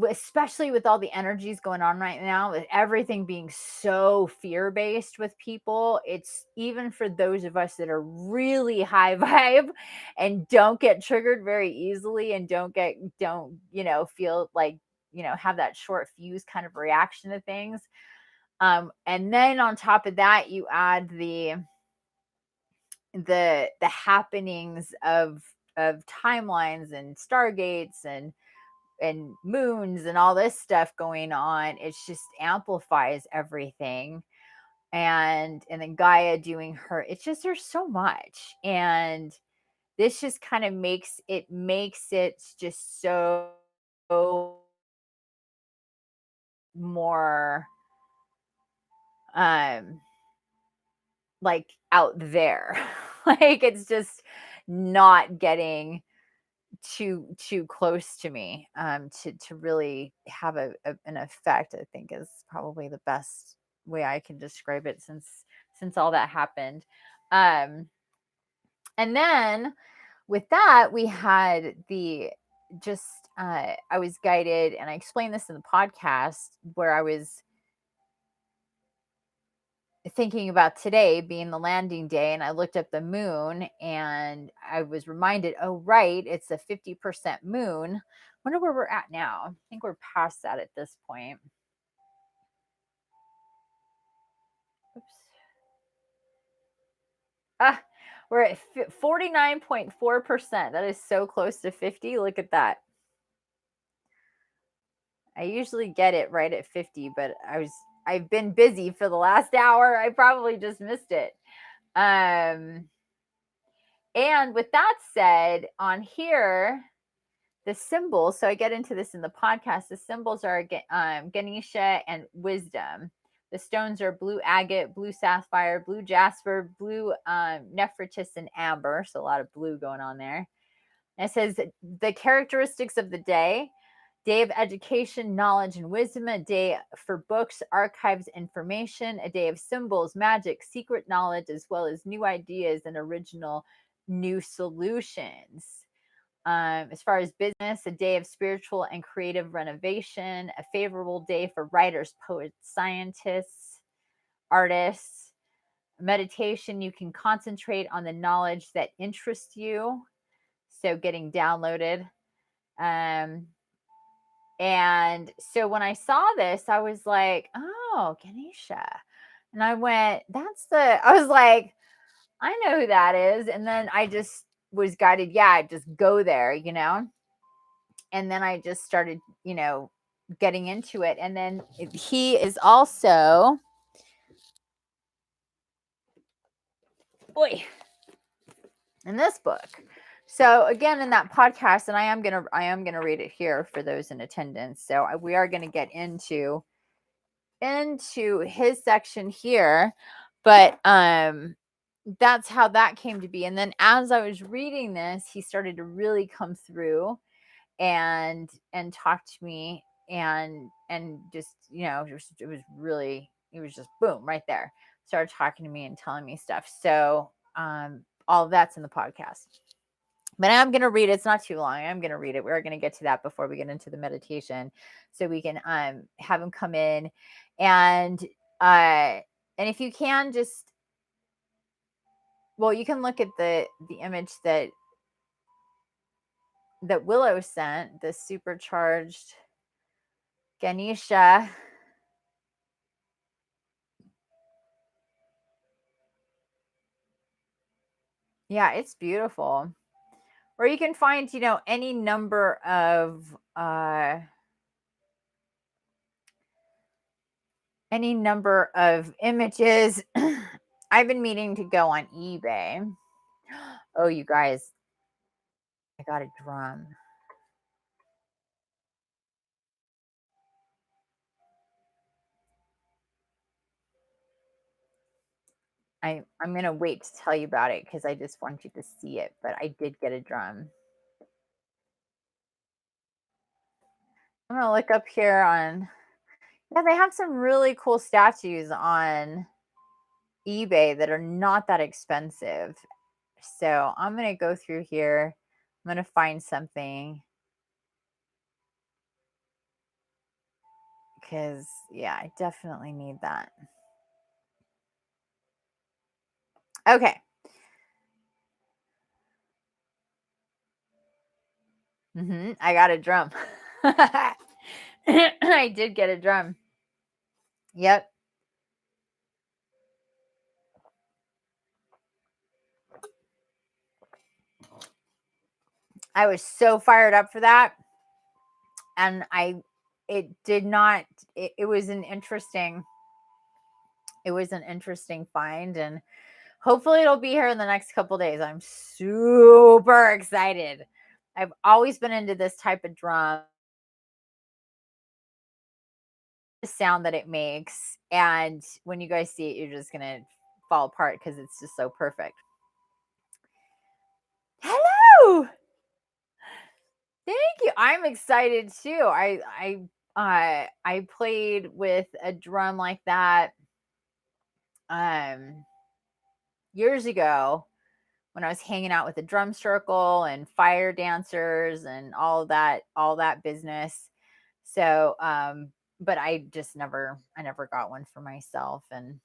especially with all the energies going on right now, with everything being so fear based with people, it's even for those of us that are really high vibe and don't get triggered very easily and don't, feel like, have that short fuse kind of reaction to things. And then on top of that, you add the happenings of timelines and stargates and moons and all this stuff going on. It just amplifies everything. And then Gaia doing her, it's just, there's so much. And this just kind of makes it just so more um like out there. Like it's just not getting too close to me to really have an effect. I think is probably the best way I can describe it since all that happened. um and then with that we had the just I was guided, and I explained this in the podcast, where I was thinking about today being the landing day, and I looked up the moon and I was reminded, oh right, it's a 50% moon. Wonder where we're at now. I think we're past that at this point. Oops. Ah, we're at 49.4%. That is so close to 50. Look at that. I usually get it right at 50, but I've been busy for the last hour. I probably just missed it. Um and with that said, on here, the symbols, so I get into this in the podcast, the symbols are Ganesha and wisdom. The stones are blue agate, blue sapphire, blue jasper, blue nephritis, and amber. So a lot of blue going on there. And it says the characteristics of the day of education, knowledge, and wisdom, a day for books, archives, information, a day of symbols, magic, secret knowledge, as well as new ideas and original new solutions. As far as business, a day of spiritual and creative renovation, a favorable day for writers, poets, scientists, artists. Meditation, you can concentrate on the knowledge that interests you. So getting downloaded. And so when I saw this, I was like, oh, Ganesha. And I was like, I know who that is. And then I just was guided, yeah, just go there. And then I just started, getting into it. And then he is also, boy, in this book. So again, in that podcast, and I am gonna read it here for those in attendance. So we are gonna get into his section here, but that's how that came to be. And then as I was reading this, he started to really come through and talk to me, and just, it was just boom right there, started talking to me and telling me stuff. So all of that's in the podcast, but I'm going to read it. It's not too long. I'm going to read it. We're going to get to that before we get into the meditation, so we can have him come in. And if you can just, well, you can look at the image that Willow sent, the supercharged Ganesha. Yeah, it's beautiful. Or you can find, any number of images. I've been meaning to go on eBay. Oh, you guys, I got a drum. I'm gonna wait to tell you about it because I just want you to see it. But I did get a drum. I'm gonna look up here on. Yeah, they have some really cool statues on eBay that are not that expensive. So I'm gonna go through here. I'm gonna find something because yeah, I definitely need that. Okay. I got a drum. I did get a drum. Yep. I was so fired up for that. And it did not, it was an interesting, find. And hopefully it'll be here in the next couple days. I'm super excited. I've always been into this type of drum, the sound that it makes. And when you guys see it, you're just going to fall apart because it's just so perfect. Hello. Thank you. I'm excited too. I played with a drum like that years ago when I was hanging out with the drum circle and fire dancers and all that business. So but I never got one for myself, and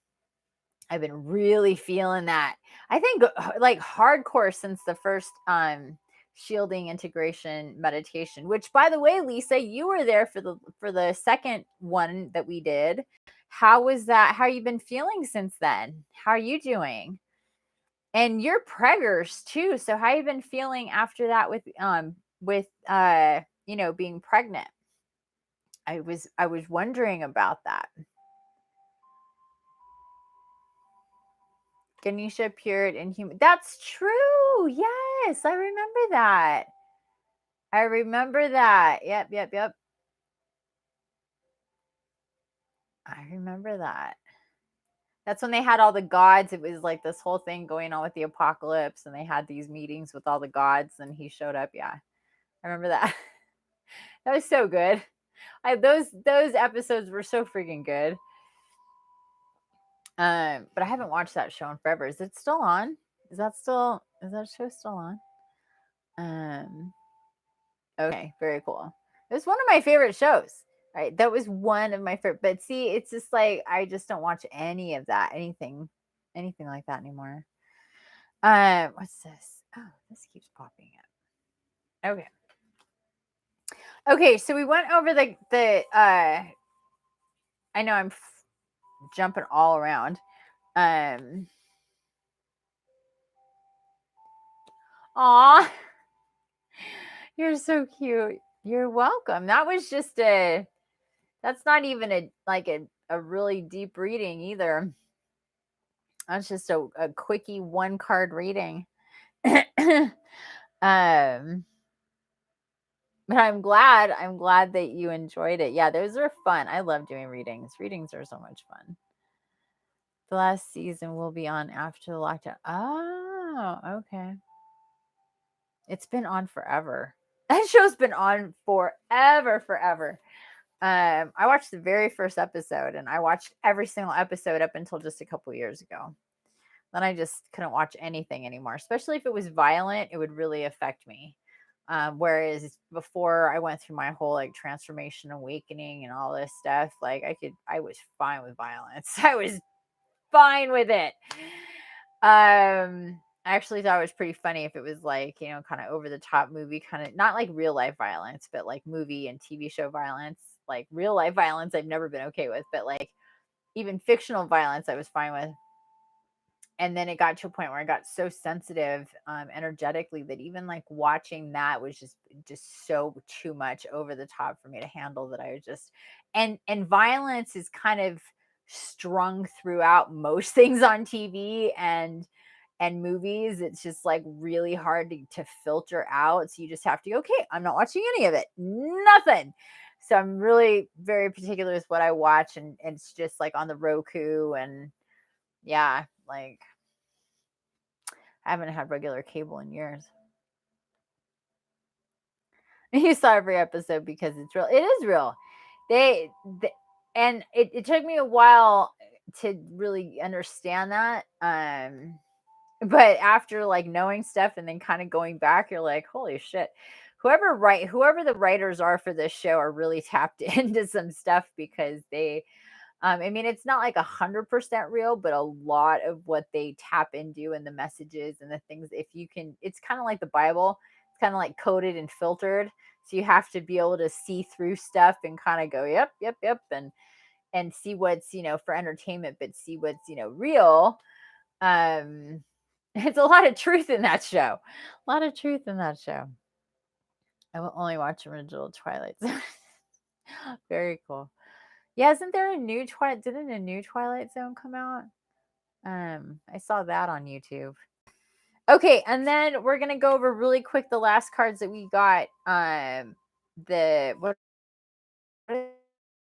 I've been really feeling that. I think like hardcore since the first shielding integration meditation, which by the way, Lisa, you were there for the second one that we did. How was that? How you been feeling since then? How are you doing? And you're preggers too. So how you been feeling after that with being pregnant? I was wondering about that. Ganesha appeared in human. That's true. Yes, I remember that. I remember that. Yep, yep, yep. I remember that. That's when they had all the gods. It was like this whole thing going on with the apocalypse, and they had these meetings with all the gods, and he showed up. Yeah, I remember that. That was so good. Those episodes were so freaking good. But I haven't watched that show in forever. Is it still on? Is that show still on? Okay, very cool. It was one of my favorite shows. Right, that was one of my favorite. But see, it's just like I just don't watch any of that, anything like that anymore. What's this? Oh, this keeps popping up. Okay. Okay, so we went over the I know I'm jumping all around. Aw, you're so cute. You're welcome. That was just that's not even a really deep reading either. That's just a quickie one card reading. um but I'm glad that you enjoyed it. Yeah, those are fun. I love doing readings. Readings are so much fun. The last season will be on after the lockdown. Oh, okay. It's been on forever. That show's been on forever. I watched the very first episode, and I watched every single episode up until just a couple years ago. Then I just couldn't watch anything anymore, especially if it was violent. It would really affect me. Whereas before I went through my whole like transformation awakening and all this stuff, like I was fine with violence. I was fine with it. I actually thought it was pretty funny if it was like, kind of over the top movie, kind of not like real life violence, but like movie and TV show violence. Like real life violence, I've never been okay with, but like even fictional violence, I was fine with. And then it got to a point where I got so sensitive energetically that even like watching that was just so too much over the top for me to handle, that I was just and violence is kind of strung throughout most things on TV and movies. It's just like really hard to filter out, so you just have to go, okay, I'm not watching any of it, nothing. So I'm really very particular with what I watch, and it's just like on the Roku, and yeah, like I haven't had regular cable in years. You saw every episode because it's real. It is real. They and it took me a while to really understand that. But after like knowing stuff and then kind of going back, you're like, holy shit. Whoever the writers are for this show are really tapped into some stuff because they I mean, it's not like 100% real, but a lot of what they tap into and the messages and the things, if you can, it's kind of like the Bible. It's kind of like coded and filtered. So you have to be able to see through stuff and kind of go, yep, yep, yep, and see what's, for entertainment, but see what's, real. It's a lot of truth in that show. A lot of truth in that show. I will only watch original Twilight Zone. Very cool. Yeah, isn't there a new Twilight? Didn't a new Twilight Zone come out? I saw that on YouTube. Okay, and then we're gonna go over really quick the last cards that we got. What are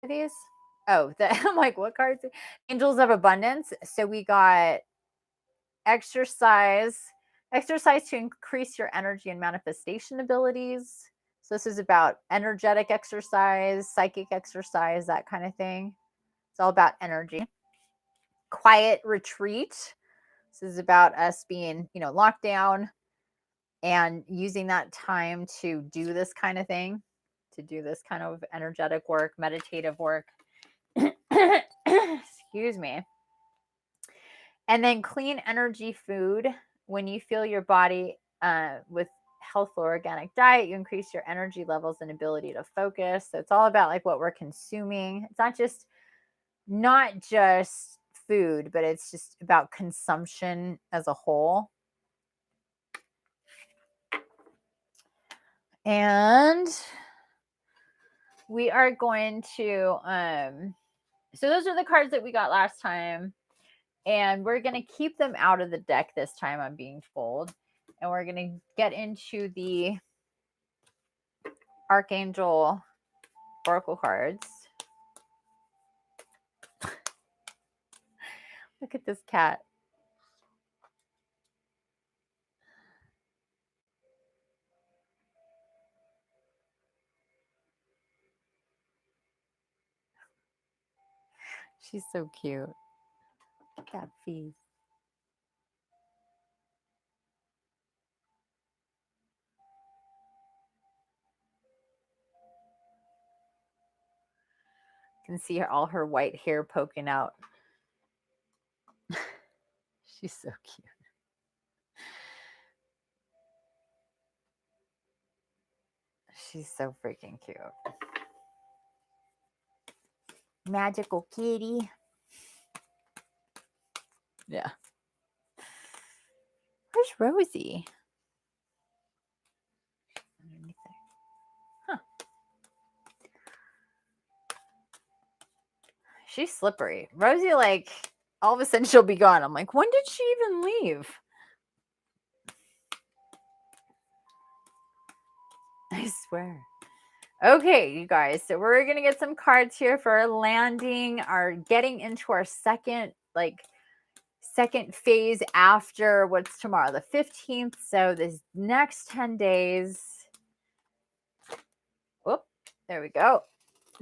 these? Oh, I'm like, what cards? Angels of Abundance. So we got exercise to increase your energy and manifestation abilities. So this is about energetic exercise, psychic exercise, that kind of thing. It's all about energy. Quiet retreat. This is about us being, locked down and using that time to do this kind of thing, to do this kind of energetic work, meditative work. Excuse me. And then clean energy food. When you fill your body with healthful organic diet, you increase your energy levels and ability to focus. So it's all about like what we're consuming. It's not just food, but it's just about consumption as a whole. And we are going to so those are the cards that we got last time, and we're going to keep them out of the deck this time, I'm being told, and we're going to get into the Archangel Oracle cards. Look at this cat. She's so cute. Look at that face. You can see all her white hair poking out. She's so cute. She's so freaking cute. Magical kitty. Yeah. Where's Rosie? Huh. She's slippery. Rosie, like, all of a sudden she'll be gone. I'm like, when did she even leave? I swear. Okay, you guys. So we're going to get some cards here for landing, our getting into our second phase after what's tomorrow, the 15th. So this next 10 days. Whoop. There we go.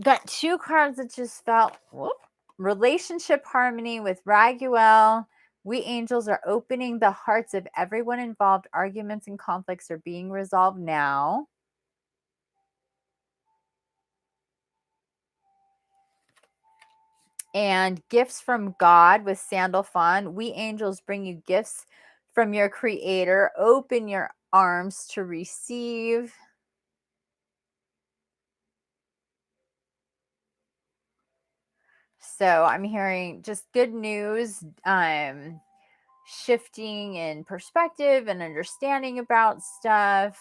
Got two cards that just felt, whoop. Relationship harmony with Raguel. We angels are opening the hearts of everyone involved. Arguments and conflicts are being resolved now. And gifts from God with Sandalphon. We angels bring you gifts from your creator. Open your arms to receive. So I'm hearing just good news, shifting in perspective and understanding about stuff.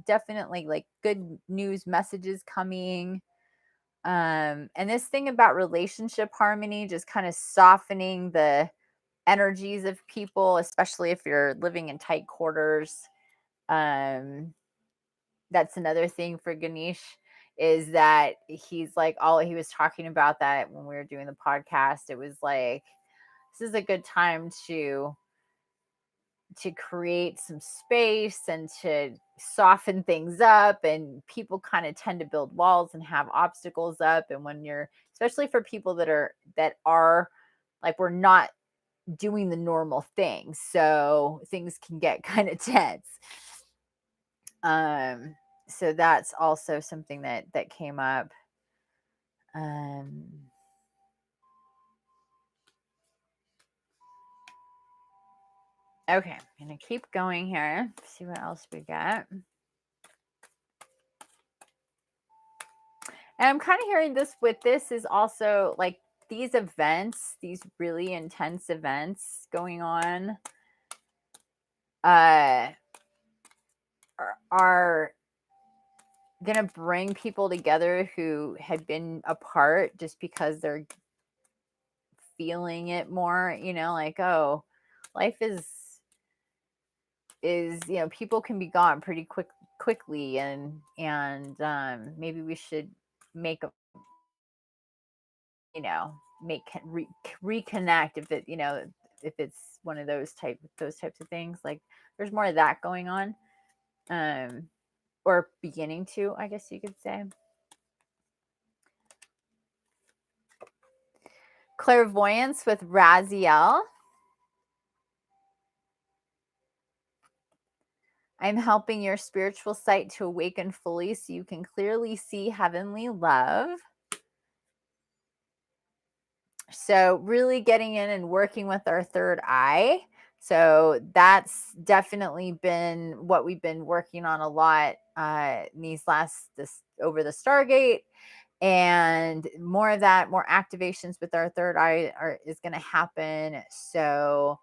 Definitely like good news messages coming. And this thing about relationship harmony, just kind of softening the energies of people, especially if you're living in tight quarters. That's another thing for Ganesh, is that he's like, he was talking about that when we were doing the podcast. It was like, this is a good time to to create some space and to soften things up, and people kind of tend to build walls and have obstacles up. And when you're, especially for people that are like, we're not doing the normal things, so things can get kind of tense. So that's also something that came up. Okay, I'm gonna keep going here, see what else we got. And I'm kind of hearing this with this is also like these events, these really intense events going on, are going to bring people together who had been apart just because they're feeling it more, like, oh, life is people can be gone pretty quickly, and maybe we should make a make reconnect if it's one of those types of things. Like, there's more of that going on, or beginning to, I guess you could say. Clairvoyance with Raziel. I'm helping your spiritual sight to awaken fully so you can clearly see heavenly love. So really getting in and working with our third eye. So that's definitely been what we've been working on a lot in over the Stargate, and more of that, more activations with our third eye is going to happen. So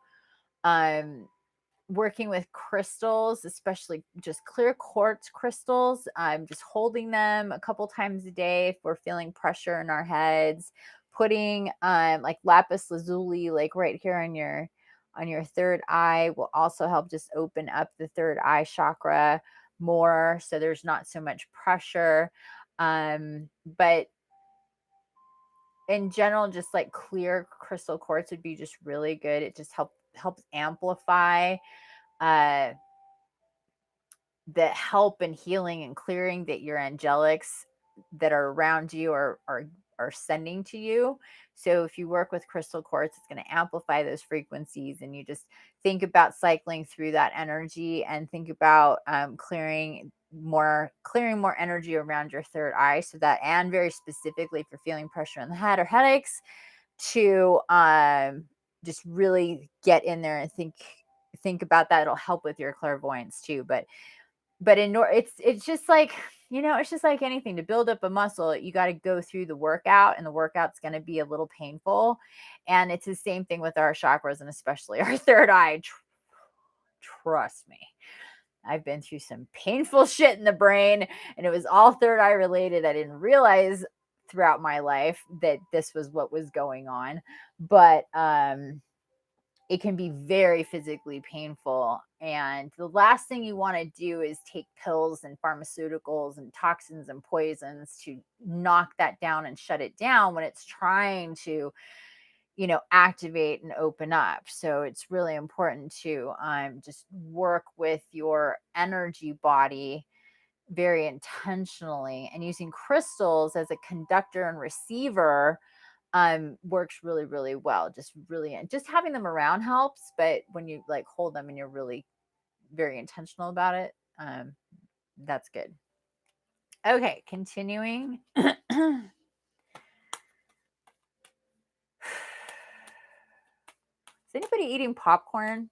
working with crystals, especially just clear quartz crystals. I'm just holding them a couple times a day if we're feeling pressure in our heads. Putting like lapis lazuli, like right here on your third eye, will also help just open up the third eye chakra more, so there's not so much pressure. But in general, just like clear crystal quartz would be just really good. It just helps amplify the help and healing and clearing that your angelics that are around you are sending to you. So if you work with crystal quartz, it's going to amplify those frequencies, and you just think about cycling through that energy, and think about clearing more energy around your third eye, so that, and very specifically for feeling pressure in the head or headaches, to just really get in there and think about that. It'll help with your clairvoyance too. But it's just like, it's just like anything. To build up a muscle, you got to go through the workout, and the workout's going to be a little painful. And it's the same thing with our chakras, and especially our third eye. Trust me, I've been through some painful shit in the brain, and it was all third eye related. I didn't realize throughout my life that this was what was going on, but it can be very physically painful. And the last thing you want to do is take pills and pharmaceuticals and toxins and poisons to knock that down and shut it down when it's trying to, activate and open up. So it's really important to just work with your energy body very intentionally, and using crystals as a conductor and receiver works really, really well. Just having them around helps, but when you like hold them and you're really very intentional about it, that's good. Okay, continuing. Is anybody eating popcorn?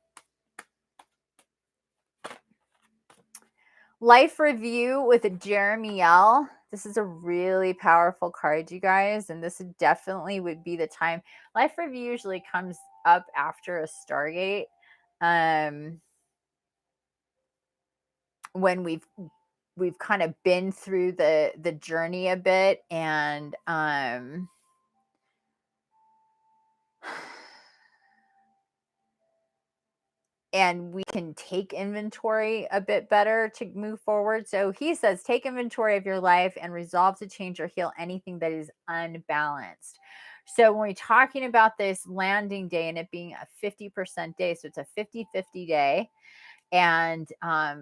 Life Review with a Jeremiel. This is a really powerful card, you guys, and this definitely would be the time. Life Review usually comes up after a Stargate, when we've kind of been through the journey a bit, and and we can take inventory a bit better to move forward. So he says, take inventory of your life and resolve to change or heal anything that is unbalanced. So when we're talking about this landing day and it being a 50% day, so it's a 50-50 day. And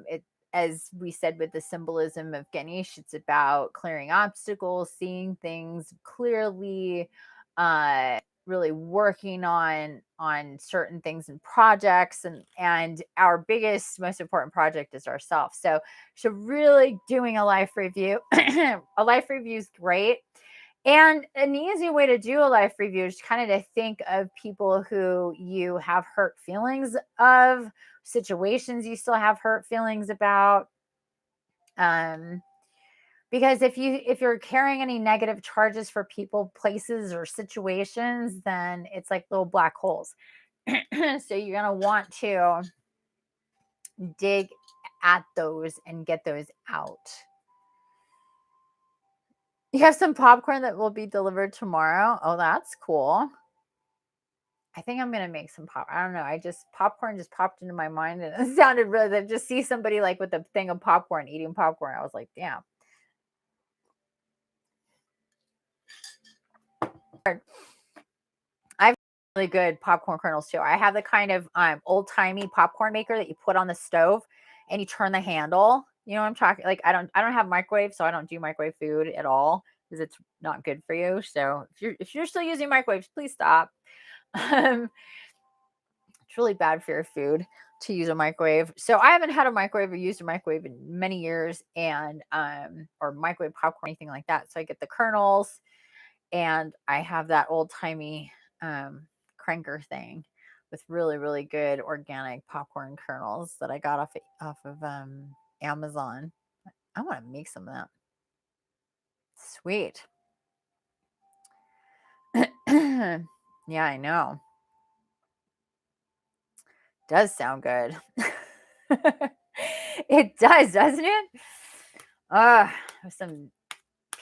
it, as we said with the symbolism of Ganesh, it's about clearing obstacles, seeing things clearly, really working on certain things and projects, and our biggest, most important project is ourselves. So really doing a life review. A life review is great. And an easy way to do a life review is kind of to think of people who you have hurt feelings of, situations you still have hurt feelings about. Because if you're carrying any negative charges for people, places, or situations, then it's like little black holes. So you're gonna want to dig at those and get those out. You have some popcorn that will be delivered tomorrow. Oh, that's cool. I think I'm gonna make some pop. I don't know. Popcorn just popped into my mind, and it sounded really. I just see somebody like with a thing of popcorn eating popcorn. I was like, damn. I've really good popcorn kernels too. I have the kind of old timey popcorn maker that you put on the stove, and you turn the handle. You know what I'm talking? Like I don't have microwave, so I don't do microwave food at all because it's not good for you. So if you're still using microwaves, please stop. It's really bad for your food to use a microwave. So I haven't had a microwave or used a microwave in many years, and or microwave popcorn, anything like that. So I get the kernels, and I have that old timey cranker thing with really, really good organic popcorn kernels that I got off of Amazon. I want to make some of that. Sweet. Yeah, I know. Does sound good. It does, doesn't it? With some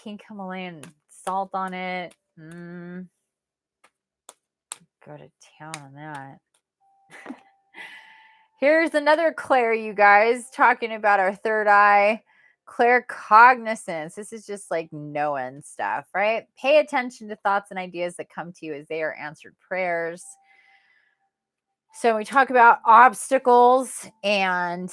pink Himalayan salt on it. Go to town on that. Here's another Claire, you guys, talking about our third eye. Claircognizance. This is just like knowing stuff, right? Pay attention to thoughts and ideas that come to you as they are answered prayers. So we talk about obstacles, and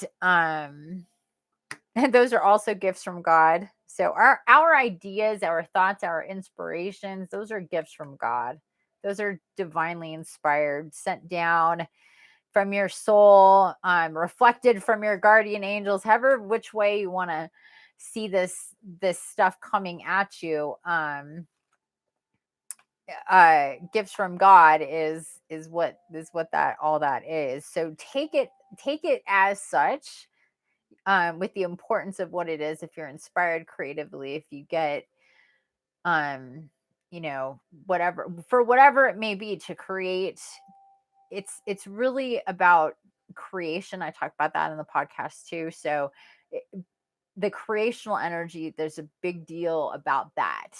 those are also gifts from God. So our ideas, our thoughts, our inspirations, those are gifts from God. Those are divinely inspired, sent down from your soul, reflected from your guardian angels, however which way you want to see this stuff coming at you. Gifts from God is what that all that is. So take it as such, with the importance of what it is. If you're inspired creatively, if you get whatever it may be to create, it's really about creation. I talk about that in the podcast too. So the creational energy, there's a big deal about that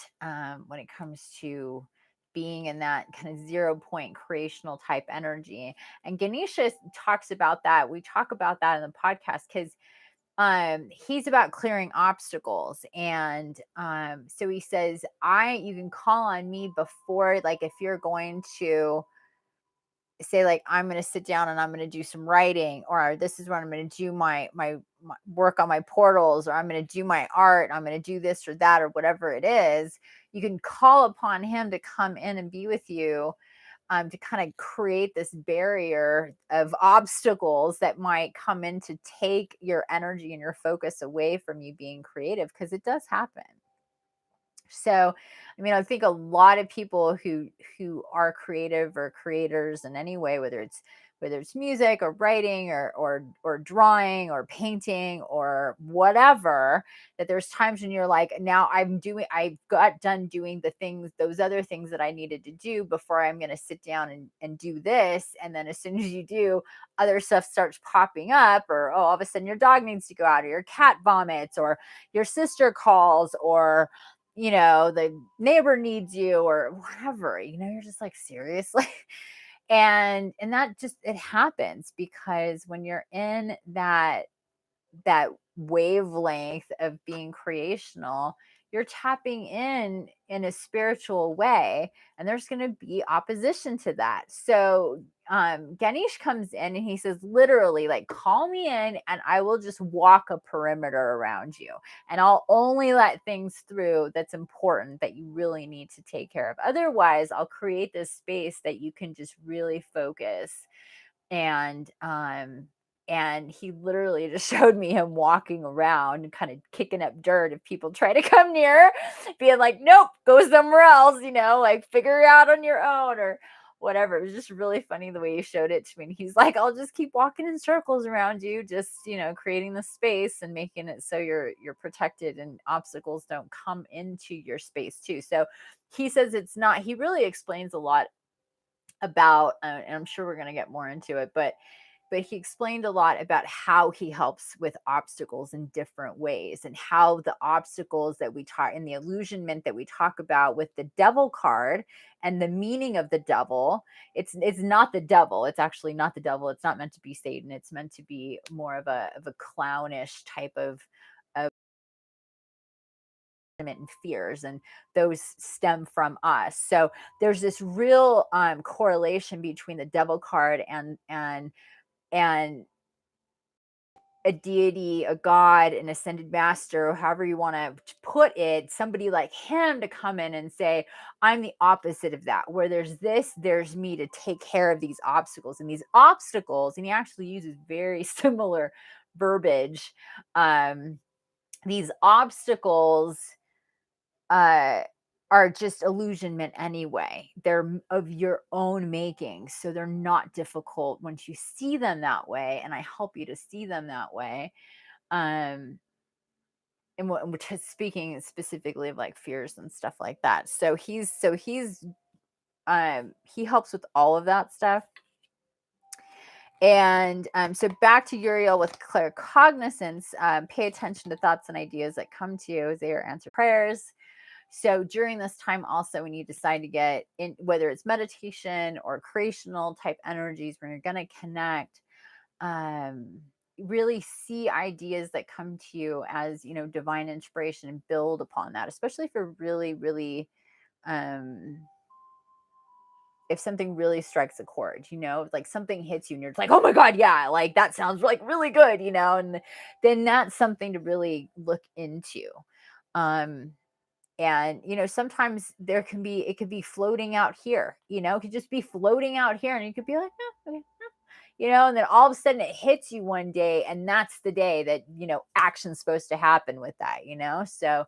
when it comes to being in that kind of 0 point creational type energy. And Ganesha talks about that. We talk about that in the podcast because he's about clearing obstacles. And so he says, you can call on me before, like if you're going to say, like, I'm going to sit down and I'm going to do some writing, or this is when I'm going to do my work on my portals, or I'm going to do my art, I'm going to do this or that, or whatever it is. You can call upon him to come in and be with you, to kind of create this barrier of obstacles that might come in to take your energy and your focus away from you being creative, because it does happen. So, I mean, I think a lot of people who are creative or creators in any way, whether it's music or writing or drawing or painting or whatever, that there's times when you're like, now I've got done doing those other things that I needed to do before I'm going to sit down and do this. And then as soon as you do, other stuff starts popping up, or all of a sudden your dog needs to go out, or your cat vomits, or your sister calls, or the neighbor needs you, or whatever. You're just like, seriously. And that just, it happens because when you're in that wavelength of being creational, you're tapping in a spiritual way, and there's going to be opposition to that. So Ganesh comes in and he says, literally, like, call me in and I will just walk a perimeter around you. And I'll only let things through that's important, that you really need to take care of. Otherwise, I'll create this space that you can just really focus. And he literally just showed me him walking around and kind of kicking up dirt if people try to come near, being like, nope, go somewhere else, like, figure it out on your own or whatever. It was just really funny the way he showed it to me. And he's like, I'll just keep walking in circles around you, just, creating the space and making it so you're protected and obstacles don't come into your space too. So he says it's not, he really explains a lot about, and I'm sure we're going to get more into it, but he explained a lot about how he helps with obstacles in different ways, and how the obstacles that we talk in the illusionment that we talk about with the devil card and the meaning of the devil, it's not the devil. It's actually not the devil. It's not meant to be Satan. It's meant to be more of a clownish type of and fears, and those stem from us. So there's this real correlation between the devil card and a deity, a god, an ascended master, however you want to put it, somebody like him to come in and say, I'm the opposite of that. Where there's this, there's me to take care of these obstacles. And these obstacles, and he actually uses very similar verbiage. These obstacles are just illusionment anyway. They're of your own making. So they're not difficult once you see them that way. And I help you to see them that way. And which is speaking specifically of like fears and stuff like that. So he helps with all of that stuff. And so back to Uriel with claircognizance, pay attention to thoughts and ideas that come to you as they are answered prayers. So during this time also, when you decide to get in, whether it's meditation or creational type energies, when you're going to connect, really see ideas that come to you as, divine inspiration, and build upon that, especially if you're really, really, if something really strikes a chord, like something hits you and you're like, oh my God, yeah, like that sounds like really good, and then that's something to really look into. And sometimes it could be floating out here, it could just be floating out here, and you could be like, oh, okay, and then all of a sudden it hits you one day, and that's the day that action's supposed to happen with that. So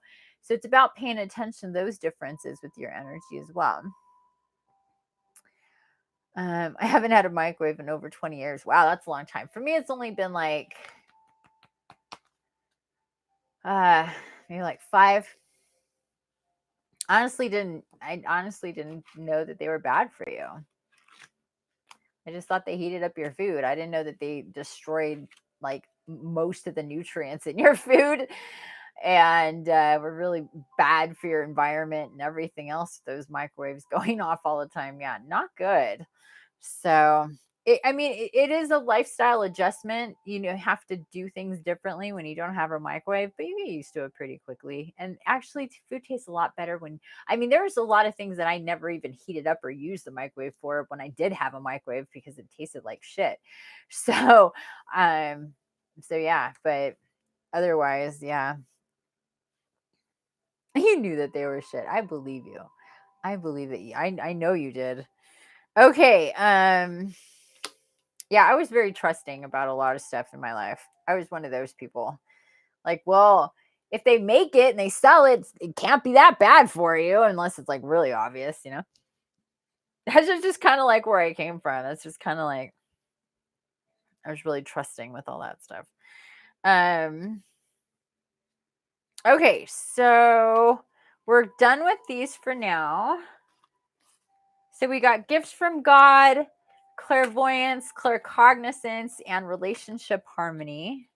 it's about paying attention to those differences with your energy as well. I haven't had a microwave in over 20 years. Wow, that's a long time. For me, it's only been like maybe like 5. I honestly didn't know that they were bad for you. I just thought they heated up your food. I didn't know that they destroyed like most of the nutrients in your food, and were really bad for your environment and everything else. Those microwaves going off all the time. Yeah, not good. So it is a lifestyle adjustment. Have to do things differently when you don't have a microwave, but you get used to it pretty quickly. And actually, food tastes a lot better there's a lot of things that I never even heated up or used the microwave for when I did have a microwave, because it tasted like shit. So, yeah, but otherwise, yeah. You knew that they were shit. I believe you. I believe that I know you did. Okay. Yeah, I was very trusting about a lot of stuff in my life. I was one of those people. Like, well, if they make it and they sell it, it can't be that bad for you unless it's like really obvious, That's just kind of like where I came from. That's just kind of like I was really trusting with all that stuff. Okay, so we're done with these for now. So we got gifts from God, clairvoyance, claircognizance, and relationship harmony.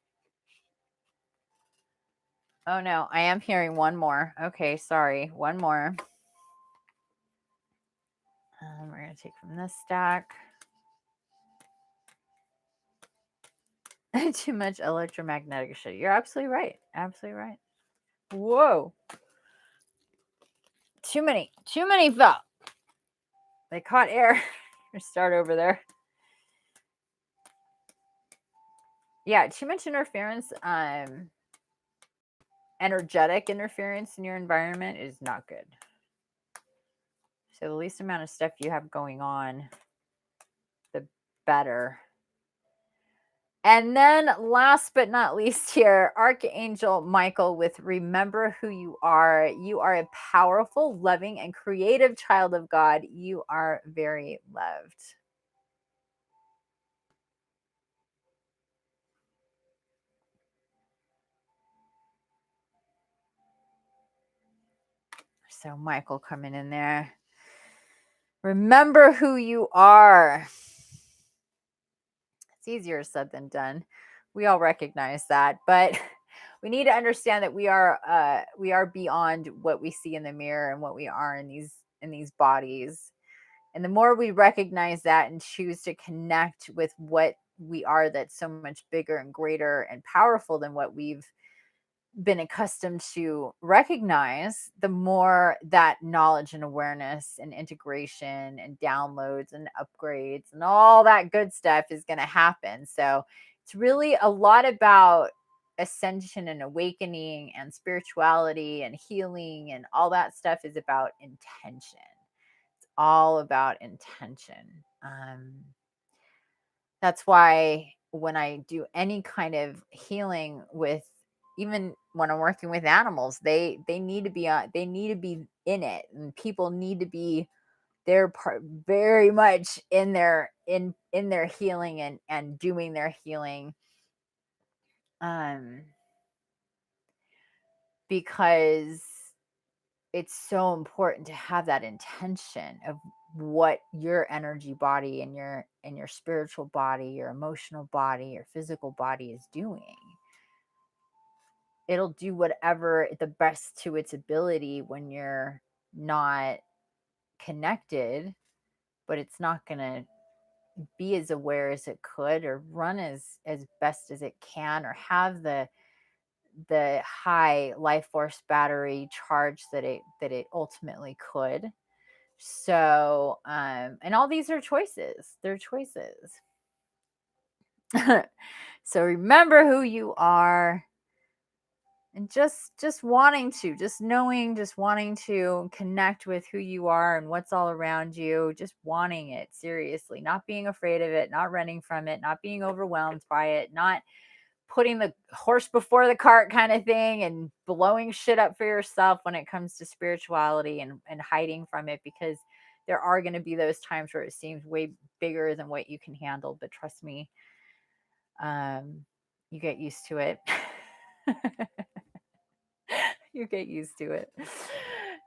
Oh no, I am hearing one more. Okay, sorry. One more. We're going to take from this stack. Too much electromagnetic shit. You're absolutely right. Absolutely right. Whoa. too many fell. They caught air. Start over there. Yeah, too much interference, energetic interference in your environment is not good. So the least amount of stuff you have going on, the better. And then last but not least here, Archangel Michael with remember who you are. You are a powerful, loving, and creative child of God. You are very loved. So Michael coming in there. Remember who you are. It's easier said than done. We all recognize that, but we need to understand that we are beyond what we see in the mirror and what we are in these bodies. And the more we recognize that and choose to connect with what we are that's so much bigger and greater and powerful than what we've been accustomed to recognize, the more that knowledge and awareness and integration and downloads and upgrades and all that good stuff is going to happen. So it's really a lot about ascension and awakening and spirituality and healing, and all that stuff is about intention. It's all about intention. That's why when I do any kind of healing with, even when I'm working with animals, they need to be they need to be in it, and people need to be their part very much in their healing and doing their healing, because it's so important to have that intention of what your energy body and your spiritual body, your emotional body, your physical body is doing. It'll do whatever the best to its ability when you're not connected, but it's not going to be as aware as it could, or run as best as it can, or have the high life force battery charge that it ultimately could. So and all these are choices. They're choices. So remember who you are, and just wanting to connect with who you are and what's all around you, just wanting it seriously, not being afraid of it, not running from it, not being overwhelmed by it, not putting the horse before the cart kind of thing, and blowing shit up for yourself when it comes to spirituality, and hiding from it, because there are going to be those times where it seems way bigger than what you can handle. But trust me, you get used to it. You get used to it.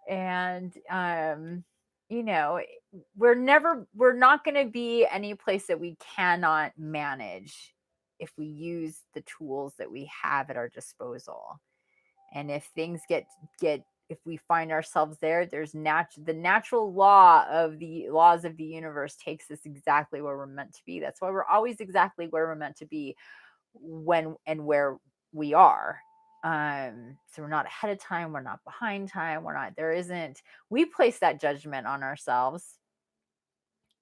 And we're not going to be any place that we cannot manage if we use the tools that we have at our disposal. And if things if we find ourselves there, there's the natural laws of the universe takes us exactly where we're meant to be. That's why we're always exactly where we're meant to be, when and where we are. So we're not ahead of time, we're not behind time, we place that judgment on ourselves,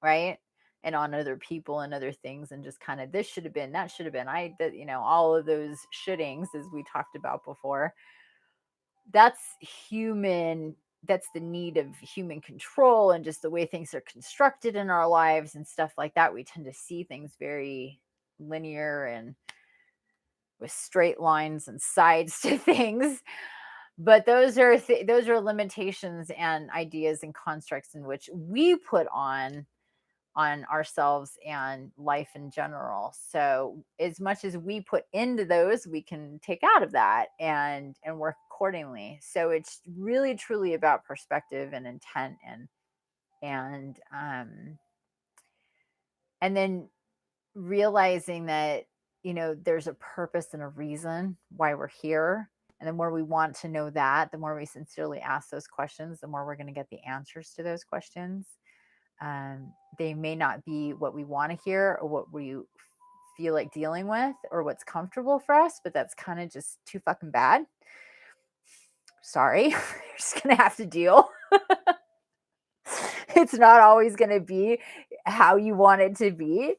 right? And on other people and other things, and just kind of, this should have been, that should have been, all of those shouldings, as we talked about before. That's human. That's the need of human control, and just the way things are constructed in our lives and stuff like that. We tend to see things very linear and with straight lines and sides to things. But those are limitations and ideas and constructs in which we put on ourselves and life in general. So as much as we put into those, we can take out of that and work accordingly. So it's really truly about perspective and intent, and then realizing that there's a purpose and a reason why we're here. And the more we want to know that, the more we sincerely ask those questions, the more we're going to get the answers to those questions. They may not be what we want to hear, or what we feel like dealing with, or what's comfortable for us, but that's kind of just too fucking bad. Sorry. You're just going to have to deal. It's not always going to be how you want it to be,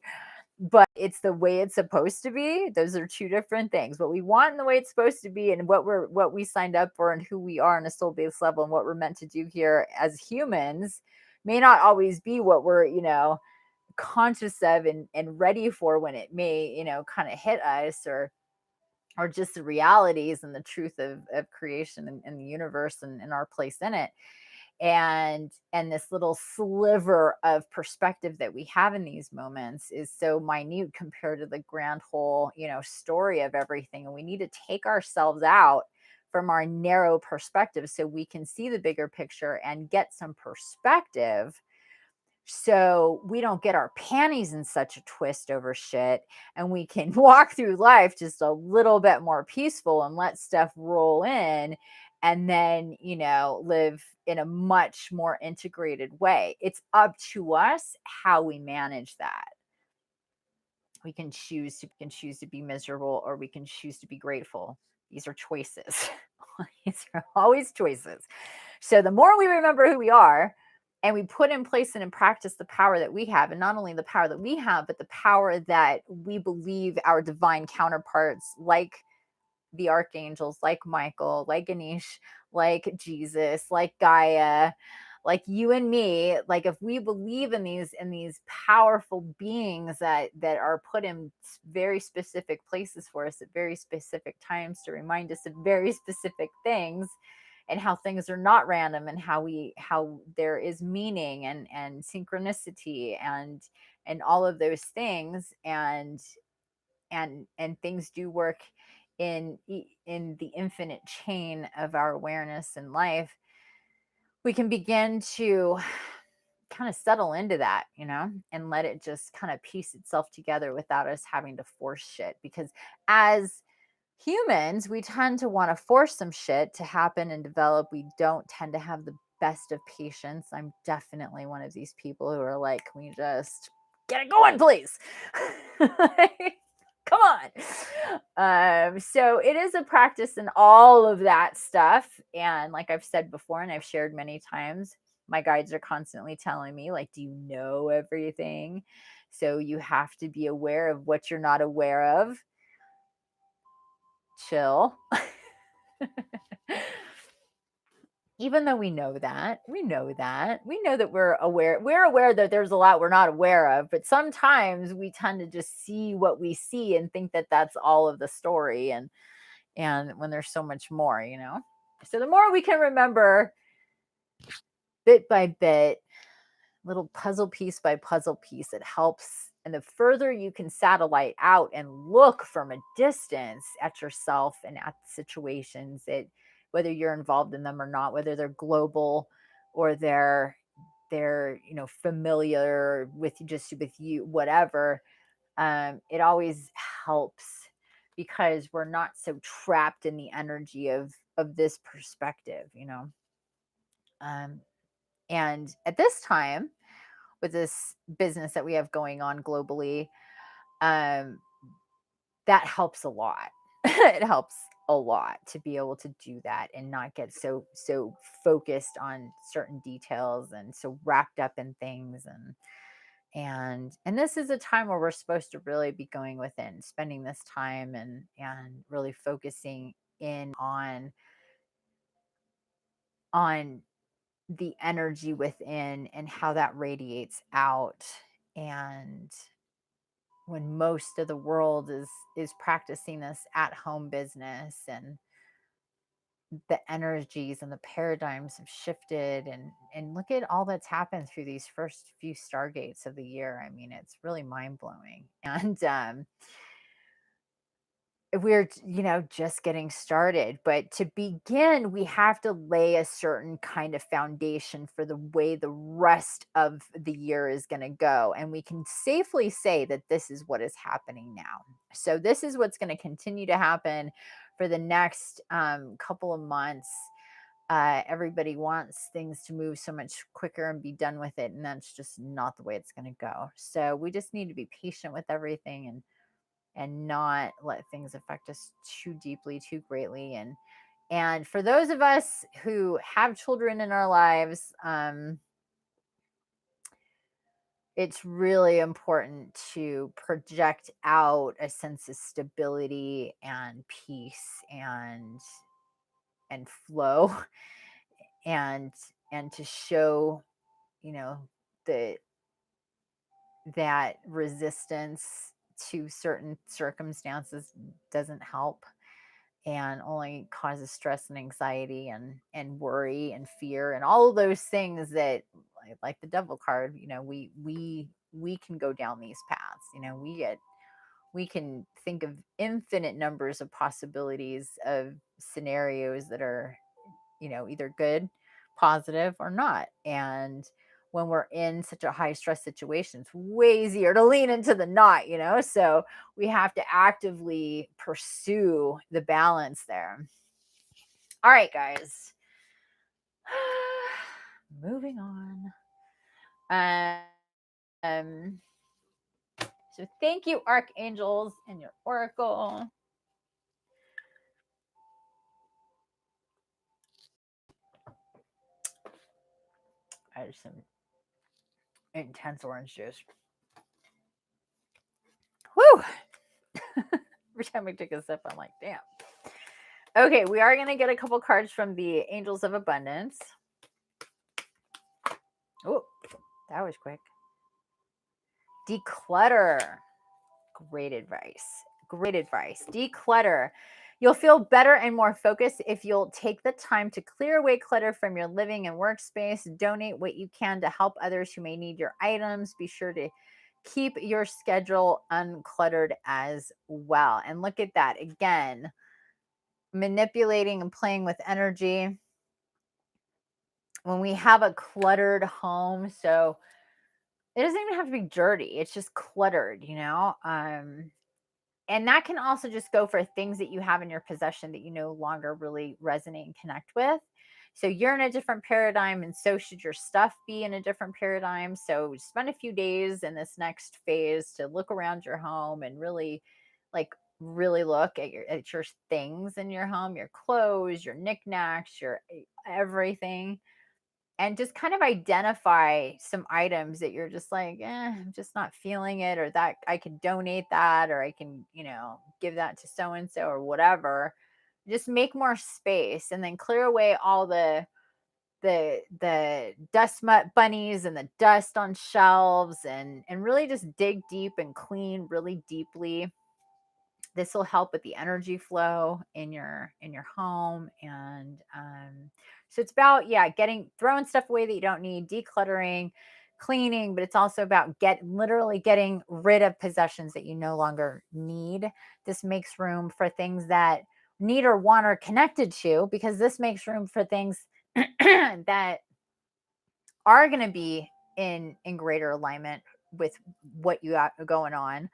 but it's the way it's supposed to be. Those are two different things. What we want and the way it's supposed to be, and what we signed up for, and who we are on a soul-based level, and what we're meant to do here as humans may not always be what we're, conscious of and ready for when it may, kind of hit us, or just the realities and the truth of creation and the universe and our place in it. And this little sliver of perspective that we have in these moments is so minute compared to the grand whole, story of everything. And we need to take ourselves out from our narrow perspective so we can see the bigger picture and get some perspective, so we don't get our panties in such a twist over shit, and we can walk through life just a little bit more peaceful and let stuff roll in, and then, live in a much more integrated way. It's up to us how we manage that. We can choose to be miserable, or we can choose to be grateful. These are choices. These are always choices. So the more we remember who we are, and we put in place and in practice the power that we have, and not only the power that we have, but the power that we believe our divine counterparts, like the archangels, like Michael, like Ganesh, like Jesus, like Gaia, like you and me, like if we believe in these powerful beings that are put in very specific places for us at very specific times to remind us of very specific things, and how things are not random, and how there is meaning and synchronicity and all of those things, and things do work in the infinite chain of our awareness in life, we can begin to kind of settle into that, and let it just kind of piece itself together without us having to force shit. Because as humans, we tend to want to force some shit to happen and develop. We don't tend to have the best of patience. I'm definitely one of these people who are like, can we just get it going, please? Come on. So it is a practice in all of that stuff. And like I've said before, and I've shared many times, my guides are constantly telling me, like, do you know everything? So you have to be aware of what you're not aware of. Chill. Even though we know that we're aware that there's a lot we're not aware of, but sometimes we tend to just see what we see and think that that's all of the story, and when there's so much more. So the more we can remember, bit by bit, little puzzle piece by puzzle piece, it helps. And the further you can satellite out and look from a distance at yourself and at situations, that whether you're involved in them or not, whether they're global or they're familiar with you, whatever, it always helps, because we're not so trapped in the energy of this perspective. um and at this time, with this business that we have going on globally, um, that helps a lot. It helps a lot to be able to do that and not get so focused on certain details and so wrapped up in things. And this is a time where we're supposed to really be going within, spending this time and really focusing in on the energy within and how that radiates out. And when most of the world is practicing this at home business, and the energies and the paradigms have shifted, and look at all that's happened through these first few stargates of the year. I mean, it's really mind-blowing. And we're just getting started, but to begin, we have to lay a certain kind of foundation for the way the rest of the year is going to go. And we can safely say that this is what is happening now. So this is what's going to continue to happen for the next couple of months. Everybody wants things to move so much quicker and be done with it, and that's just not the way it's going to go. So we just need to be patient with everything, and not let things affect us too deeply, too greatly, And for those of us who have children in our lives, it's really important to project out a sense of stability and peace and flow and to show, you know, the that resistance to certain circumstances doesn't help and only causes stress and anxiety and worry and fear and all of those things that, like the devil card, we can go down these paths. We can think of infinite numbers of possibilities of scenarios that are, either good, positive, or not. And when we're in such a high stress situation, it's way easier to lean into the not. So we have to actively pursue the balance there. All right, guys. Moving on. Um, so thank you, archangels, and your oracle. I had some intense orange juice. Woo! Every time I take a sip, I'm like, damn. Okay, we are going to get a couple cards from the Angels of Abundance. Oh, that was quick. Declutter. Great advice. Great advice. Declutter. You'll feel better and more focused if you'll take the time to clear away clutter from your living and workspace. Donate what you can to help others who may need your items. Be sure to keep your schedule uncluttered as well. And look at that. Again, manipulating and playing with energy. When we have a cluttered home, so it doesn't even have to be dirty. It's just cluttered, and that can also just go for things that you have in your possession that you no longer really resonate and connect with. So you're in a different paradigm, and so should your stuff be in a different paradigm. So spend a few days in this next phase to look around your home and really, really look at your things in your home, your clothes, your knickknacks, your everything, and just kind of identify some items that you're just like, I'm just not feeling it, or that I could donate that, or I can, give that to so and so, or whatever. Just make more space, and then clear away all the dust bunnies and the dust on shelves, and really just dig deep and clean really deeply. This will help with the energy flow in your home. And so it's about, throwing stuff away that you don't need, decluttering, cleaning, but it's also about literally getting rid of possessions that you no longer need. This makes room for things that need or want or connected to, because this makes room for things that are going to be in greater alignment with what you got going on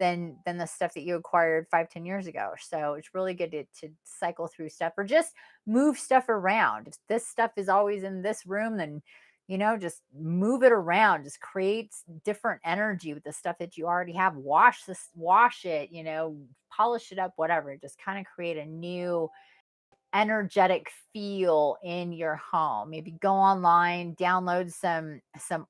than the stuff that you acquired 5-10 years ago. So it's really good to cycle through stuff, or just move stuff around. If this stuff is always in this room, then just move it around. Just create different energy with the stuff that you already have. Wash it, polish it up, whatever. Just kind of create a new energetic feel in your home. Maybe go online, download some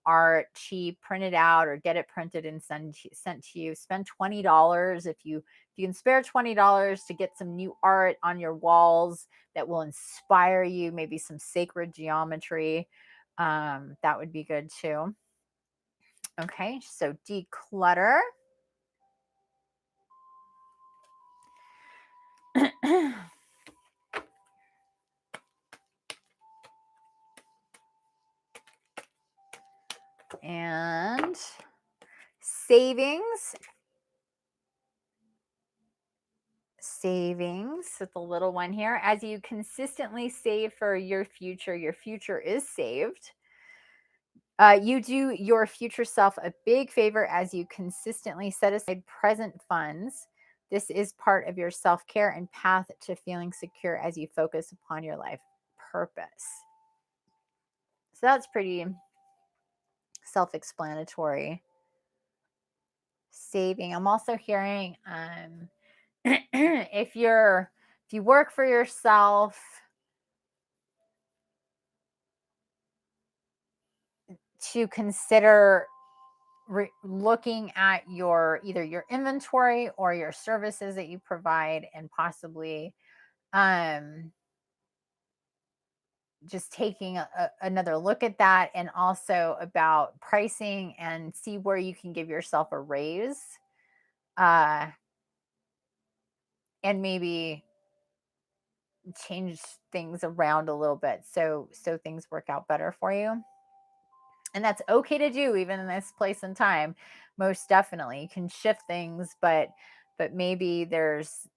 art, cheap, print it out, or get it printed and sent to you. Spend $20 if you can spare $20 to get some new art on your walls that will inspire you. Maybe some sacred geometry. That would be good too. Okay, so declutter. And savings with the little one here. As you consistently save for your future is saved. You do your future self a big favor as you consistently set aside present funds. This is part of your self-care and path to feeling secure as you focus upon your life purpose. So that's pretty self-explanatory. Saving. I'm also hearing if you're If you work for yourself, to consider looking at either your inventory or your services that you provide, and possibly just taking another look at that, and also about pricing, and see where you can give yourself a raise, and maybe change things around a little bit so things work out better for you. And that's okay to do even in this place and time. Most definitely you can shift things, but maybe there's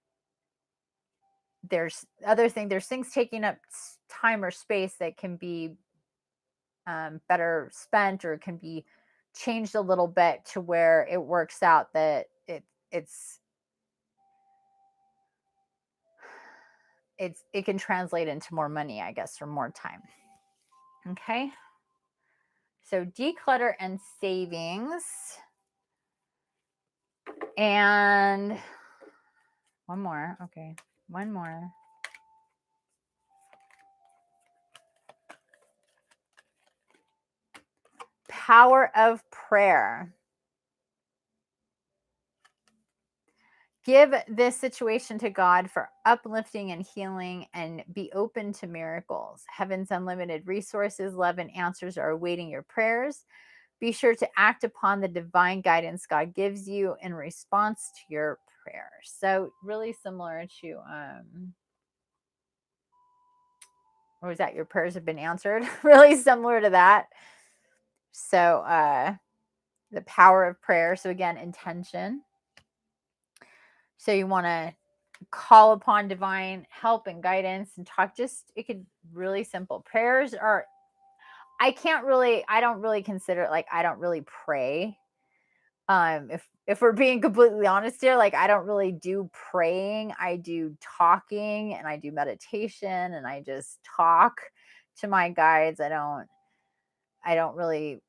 things taking up time or space that can be better spent, or can be changed a little bit to where it works out that it can translate into more money, I guess, or more time. Okay. So declutter and savings. And one more. Okay. One more. Power of prayer. Give this situation to God for uplifting and healing, and be open to miracles. Heaven's unlimited resources, love, and answers are awaiting your prayers. Be sure to act upon the divine guidance God gives you in response to your prayers. So really similar to, what was that? Your prayers have been answered. Really similar to that. So the power of prayer. So again, intention. So you want to call upon divine help and guidance, and it could really simple. Prayers are, I don't really consider it, like, I don't really pray. If we're being completely honest here, like, I don't really do praying. I do talking, and I do meditation, and I just talk to my guides. I don't really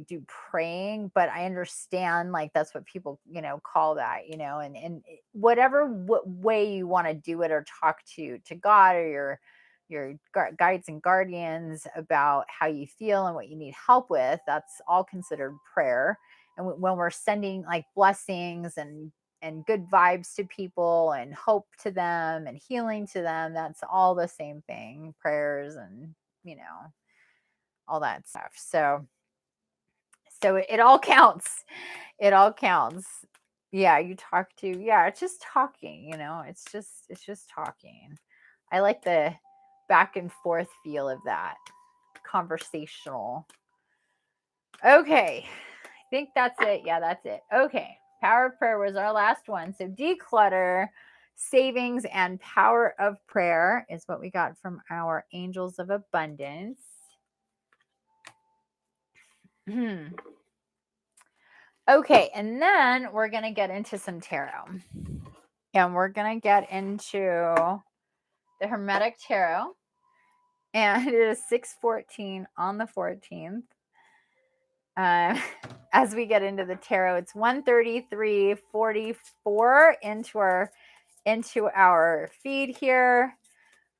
do praying, but I understand, like, that's what people, call that, and whatever way you want to do it, or talk to God, or your guides and guardians about how you feel and what you need help with, that's all considered prayer. And when we're sending, like, blessings and good vibes to people, and hope to them, and healing to them, that's all the same thing, prayers, and all that stuff. So it all counts. It all counts. Yeah, it's just talking, it's just talking. I like the back and forth feel of that, conversational. Okay. I think that's it. Yeah, that's it. Okay. Power of prayer was our last one. So declutter, savings, and power of prayer is what we got from our angels of abundance. Okay, and then we're going to get into some tarot. And we're going to get into the Hermetic Tarot. And it is 6:14 on the 14th. As we get into the tarot, it's 1:33:44 into our feed here.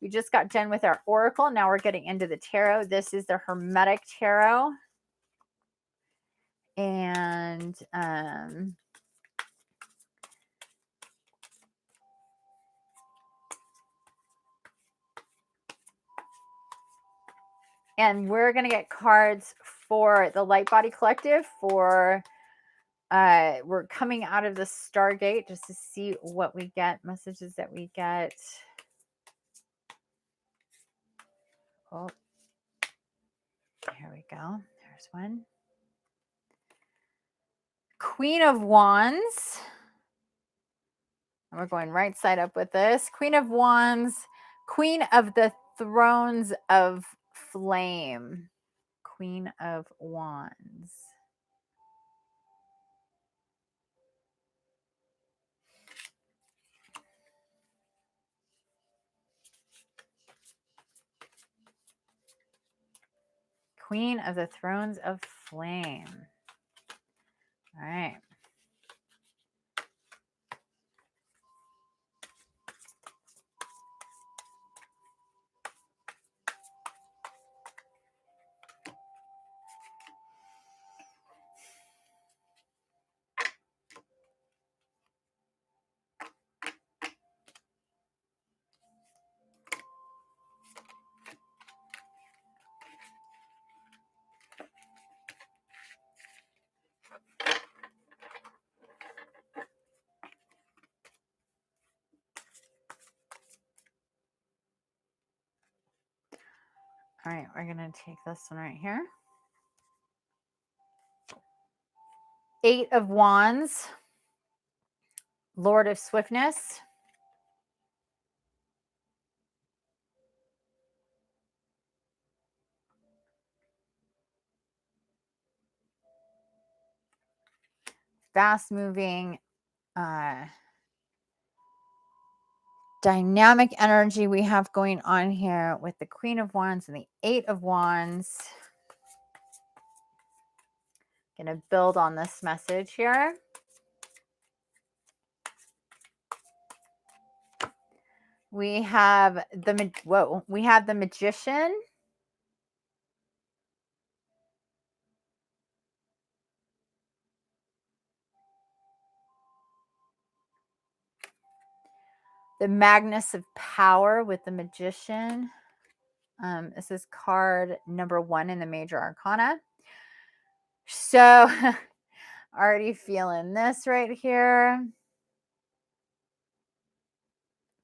We just got done with our oracle. Now we're getting into the tarot. This is the Hermetic Tarot. And we're going to get cards for the Light Body Collective for we're coming out of the Stargate, just to see what we get, messages that we get. Oh, here we go. There's one. Queen of Wands. And we're going right side up with this. Queen of Wands. Queen of the Thrones of Flame. Queen of Wands. Queen of the Thrones of Flame. All right. All right, we're going to take this one right here. 8 of Wands, Lord of Swiftness. Fast moving, dynamic energy we have going on here with the Queen of Wands and the 8 of Wands. Going to build on this message here. We have we have the Magician. The Magnus of Power with the Magician. This is card number 1 in the Major Arcana. So, already feeling this right here.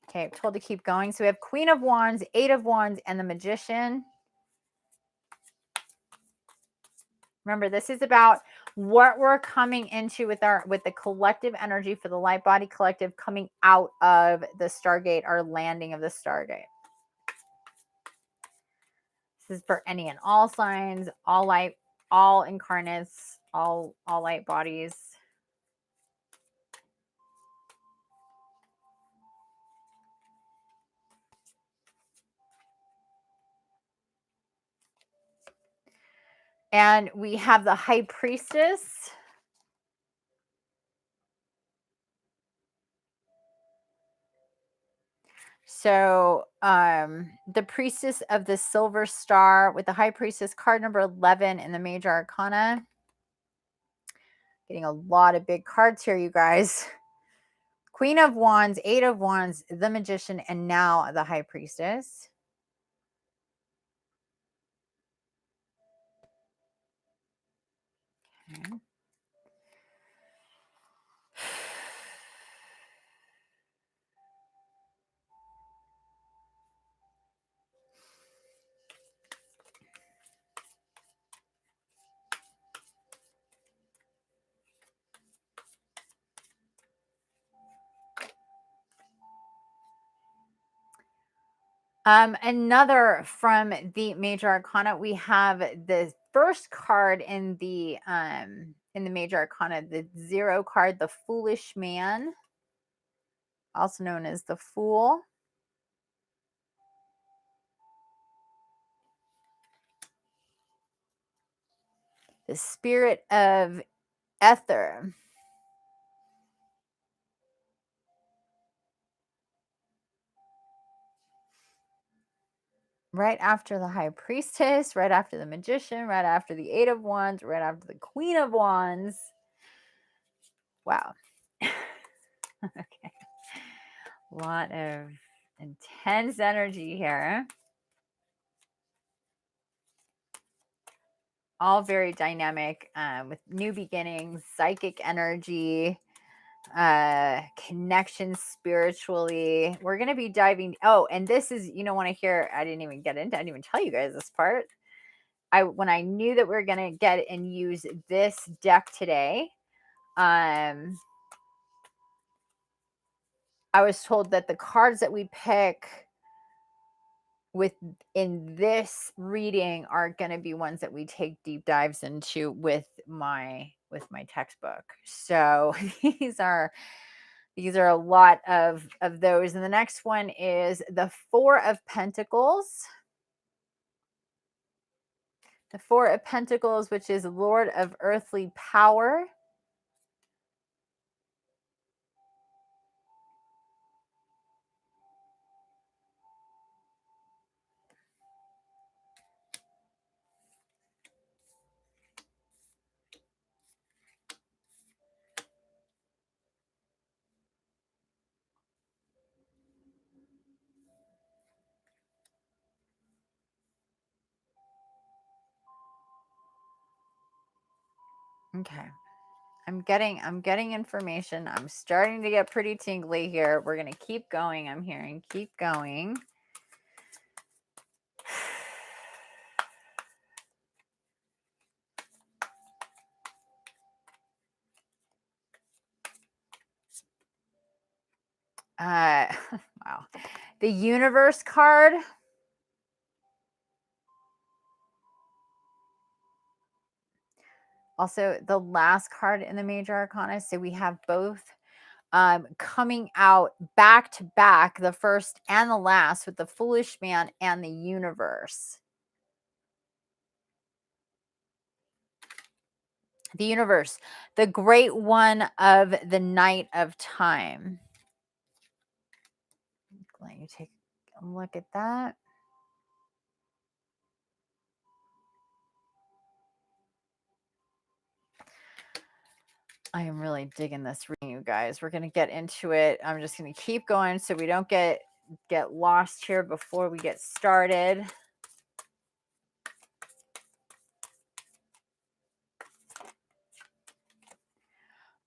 Okay, I'm told to keep going. So we have Queen of Wands, 8 of Wands, and the Magician. Remember, this is about what we're coming into with the collective energy for the Light Body Collective coming out of the Stargate, our landing of the Stargate. This is for any and all signs, all light, all incarnates, all light bodies. And we have the High Priestess. So the Priestess of the Silver Star with the High Priestess, card number 11 in the Major Arcana. Getting a lot of big cards here, you guys. Queen of Wands, 8 of Wands, the Magician, and now the High Priestess. Okay. Another from the Major Arcana, we have the first card in the Major Arcana, the 0 card, the Foolish Man, also known as the Fool. The Spirit of Ether. Right after the High Priestess, right after the Magician, right after the 8 of Wands, right after the Queen of Wands. Wow. Okay. A lot of intense energy here. All very dynamic, with new beginnings, psychic energy, connection spiritually. We're going to be diving. Oh, and this is, want to hear, I didn't even tell you guys this part. When I knew that we were going to get and use this deck today, I was told that the cards that we pick in this reading are going to be ones that we take deep dives into with my textbook. So these are a lot of those. And the next one is the 4 of Pentacles. The 4 of Pentacles, which is Lord of Earthly Power. Okay. I'm getting information. I'm starting to get pretty tingly here. We're going to keep going. I'm hearing keep going. Wow. The universe card. Also, the last card in the major arcana. So we have both coming out back to back, the first and the last, with the foolish man and the universe. The universe, the great one of the night of time. Let you take a look at that. I am really digging this reading, you guys. We're going to get into it. I'm just going to keep going so we don't get lost here before we get started.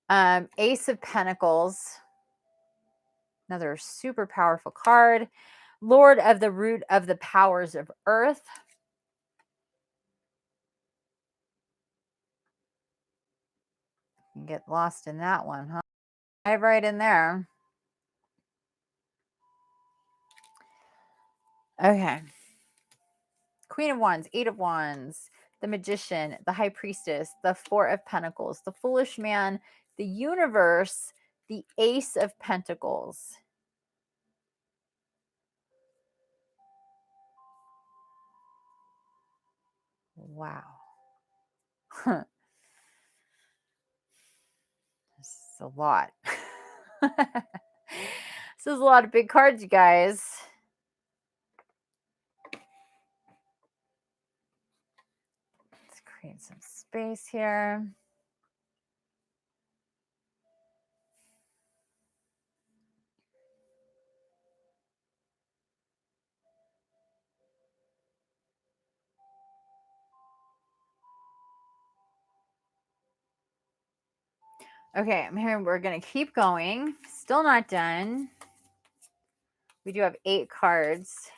Ace of Pentacles. Another super powerful card. Lord of the root of the powers of earth. You get lost in that one, huh? Dive right in there. Okay. Queen of Wands, Eight of Wands, the Magician, the High Priestess, the Four of Pentacles, the Foolish Man, the Universe, the Ace of Pentacles. Wow. This is a lot. This is a lot of big cards, you guys. Let's create some space here. Okay, I'm hearing we're going to keep going. Still not done. We do have 8 cards.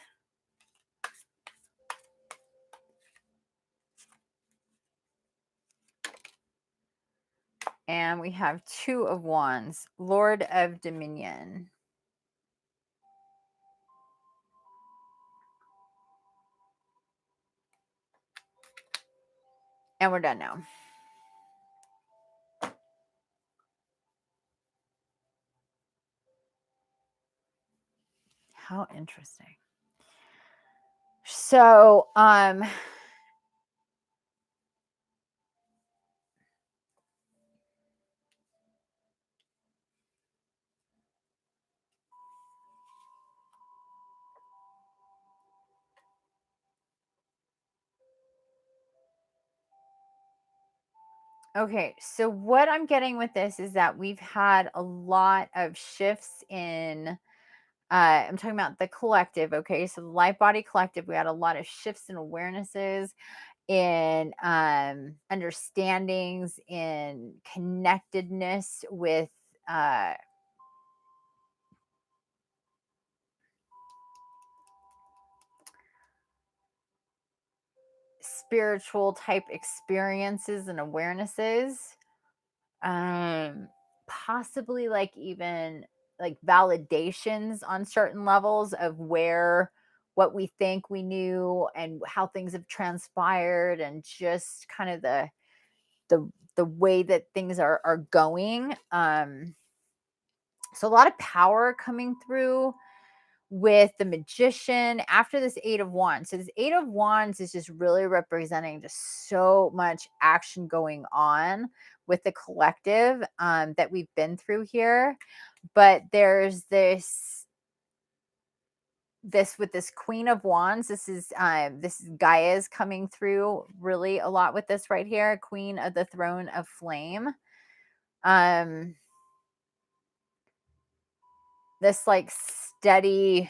And we have 2 of Wands, Lord of Dominion. And we're done now. How interesting. So, okay, so what I'm getting with this is that we've had a lot of shifts in, I'm talking about the collective, okay? So the Light Body Collective, we had a lot of shifts in awarenesses, in understandings, in connectedness with spiritual type experiences and awarenesses. Possibly like even like validations on certain levels of where what we think we knew and how things have transpired, and just kind of the way that things are going. So a lot of power coming through with the Magician after this 8 of Wands. So this 8 of Wands is just really representing just so much action going on with the collective that we've been through here. But there's this with this Queen of Wands. This is Gaia's coming through really a lot with this right here. Queen of the Throne of Flame. This like steady,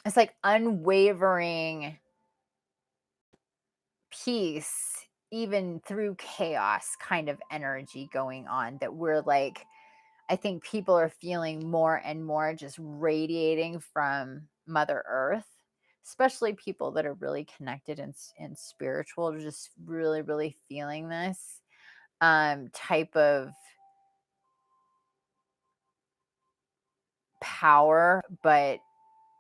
it's like unwavering peace, even through chaos kind of energy going on, that we're like, I think people are feeling more and more just radiating from Mother Earth. especially people that are really connected and spiritual, just really, really feeling this type of power, but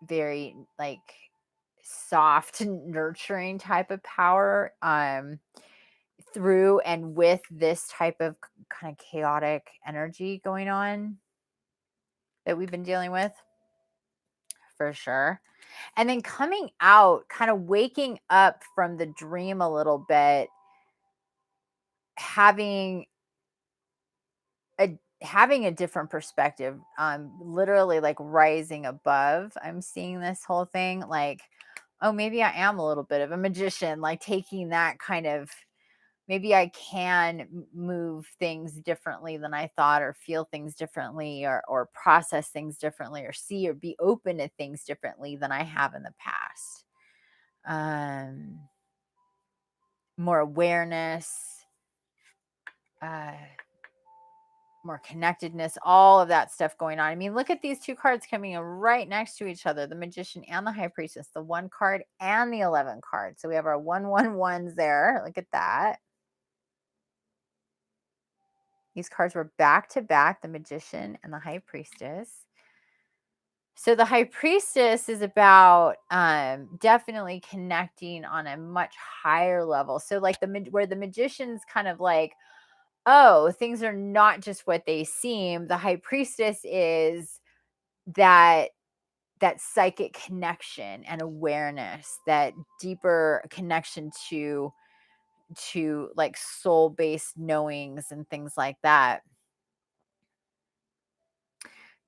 very like soft, nurturing type of power through and with this type of kind of chaotic energy going on that we've been dealing with, for sure. And then coming out, kind of waking up from the dream a little bit, having a different perspective, literally like rising above. I'm seeing this whole thing like, oh, maybe I am a little bit of a magician, like taking that kind of, maybe I can move things differently than I thought, or feel things differently, or process things differently, or see or be open to things differently than I have in the past. More awareness, uh, more connectedness, all of that stuff going on. I mean, look at these two cards coming in right next to each other, the Magician and the High Priestess, the 1 card and the 11 card. So we have our 111s there. Look at that. These cards were back to back, the Magician and the High Priestess. So the High Priestess is about definitely connecting on a much higher level. So like where the Magician's kind of like, oh, things are not just what they seem. The High Priestess is that psychic connection and awareness, that deeper connection to like soul-based knowings and things like that.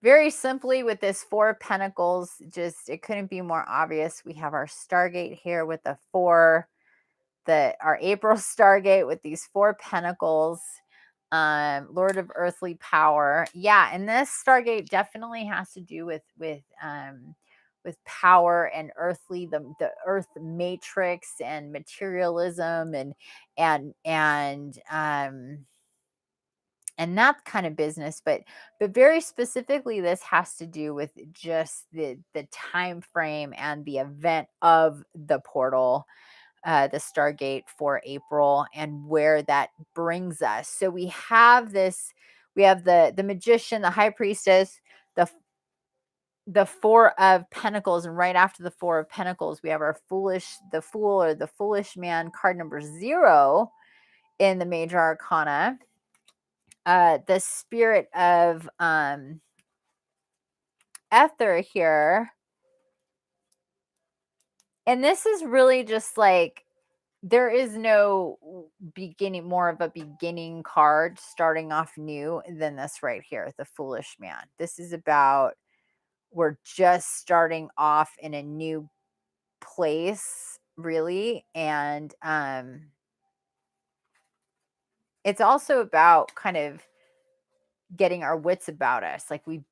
Very simply, with this 4 of Pentacles, just it couldn't be more obvious. We have our Stargate here with the 4, our April Stargate with these 4 Pentacles, Lord of Earthly Power. Yeah, and this Stargate definitely has to do with power and earthly, the Earth matrix and materialism and that kind of business, but very specifically, this has to do with just the time frame and the event of the portal, the Stargate for April, and where that brings us. So we have the Magician, the High Priestess, the 4 of Pentacles, and right after the 4 of Pentacles, we have the Fool, or the Foolish Man, card number 0 in the Major Arcana. The Spirit of Ether here. And this is really just like, there is no beginning, more of a beginning card starting off new than this right here, the Foolish Man. This is about, we're just starting off in a new place, really. And it's also about kind of getting our wits about us. Like we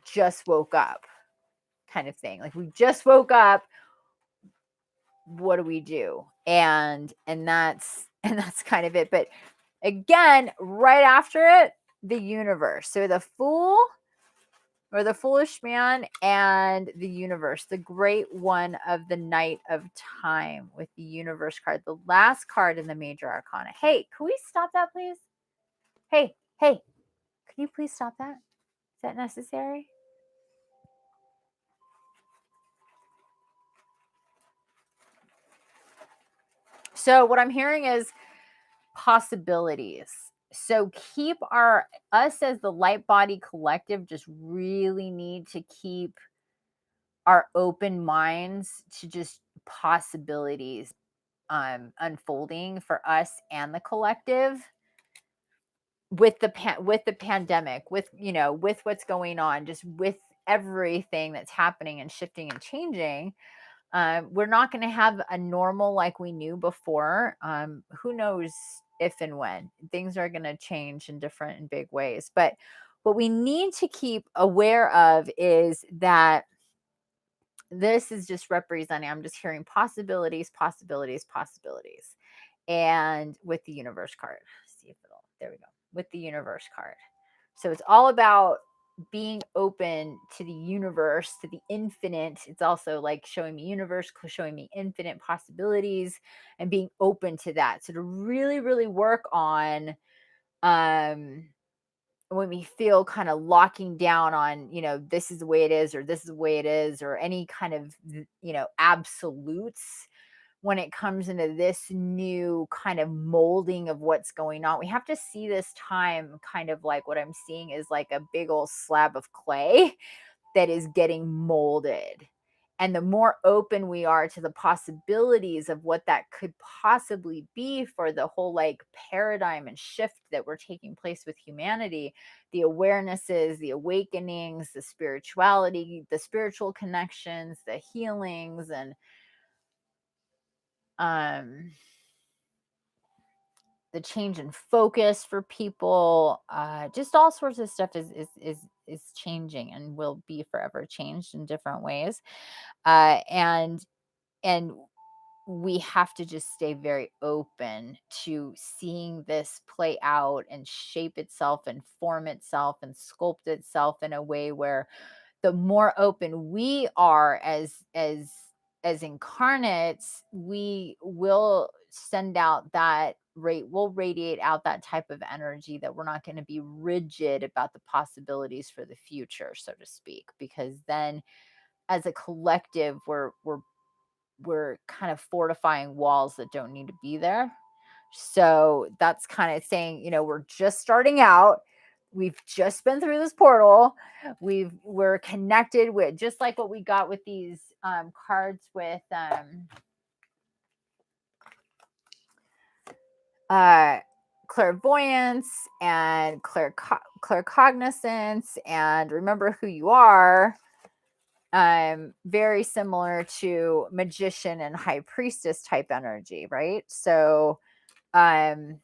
just woke up kind of thing. Like we just woke up. What do we do? And that's kind of it. But again, right after it, the universe. So the Fool, or the Foolish Man, and the universe, the Great One of the Night of Time, with the universe card, the last card in the Major Arcana. Hey, can we stop that, please? Hey, can you please stop that? Is that necessary? So what I'm hearing is possibilities. So keep us as the light body collective, just really need to keep our open minds to just possibilities unfolding for us and the collective, with the pandemic, with with what's going on, just with everything that's happening and shifting and changing. We're not going to have a normal like we knew before. Who knows if and when things are going to change in different and big ways. But what we need to keep aware of is that this is just representing, I'm just hearing possibilities, possibilities, possibilities. And with the universe card, see if there we go, with the universe card. So it's all about being open to the universe, to the infinite. It's also like showing me universe, showing me infinite possibilities, and being open to that. So to really, really work on when we feel kind of locking down on, this is the way it is, or this is the way it is, or any kind of, absolutes when it comes into this new kind of molding of what's going on. We have to see this time kind of like what I'm seeing is like a big old slab of clay that is getting molded. And the more open we are to the possibilities of what that could possibly be for the whole like paradigm and shift that we're taking place with humanity, the awarenesses, the awakenings, the spirituality, the spiritual connections, the healings, and the change in focus for people, just all sorts of stuff is changing and will be forever changed in different ways. And we have to just stay very open to seeing this play out and shape itself and form itself and sculpt itself in a way where the more open we are as incarnates, we will send out that will radiate out that type of energy, that we're not going to be rigid about the possibilities for the future, so to speak, because then as a collective we're kind of fortifying walls that don't need to be there. So that's kind of saying, we're just starting out. We've just been through this portal. We're connected with, just like what we got with these cards with clairvoyance and claircognizance and remember who you are. Very similar to magician and high priestess type energy, right? So the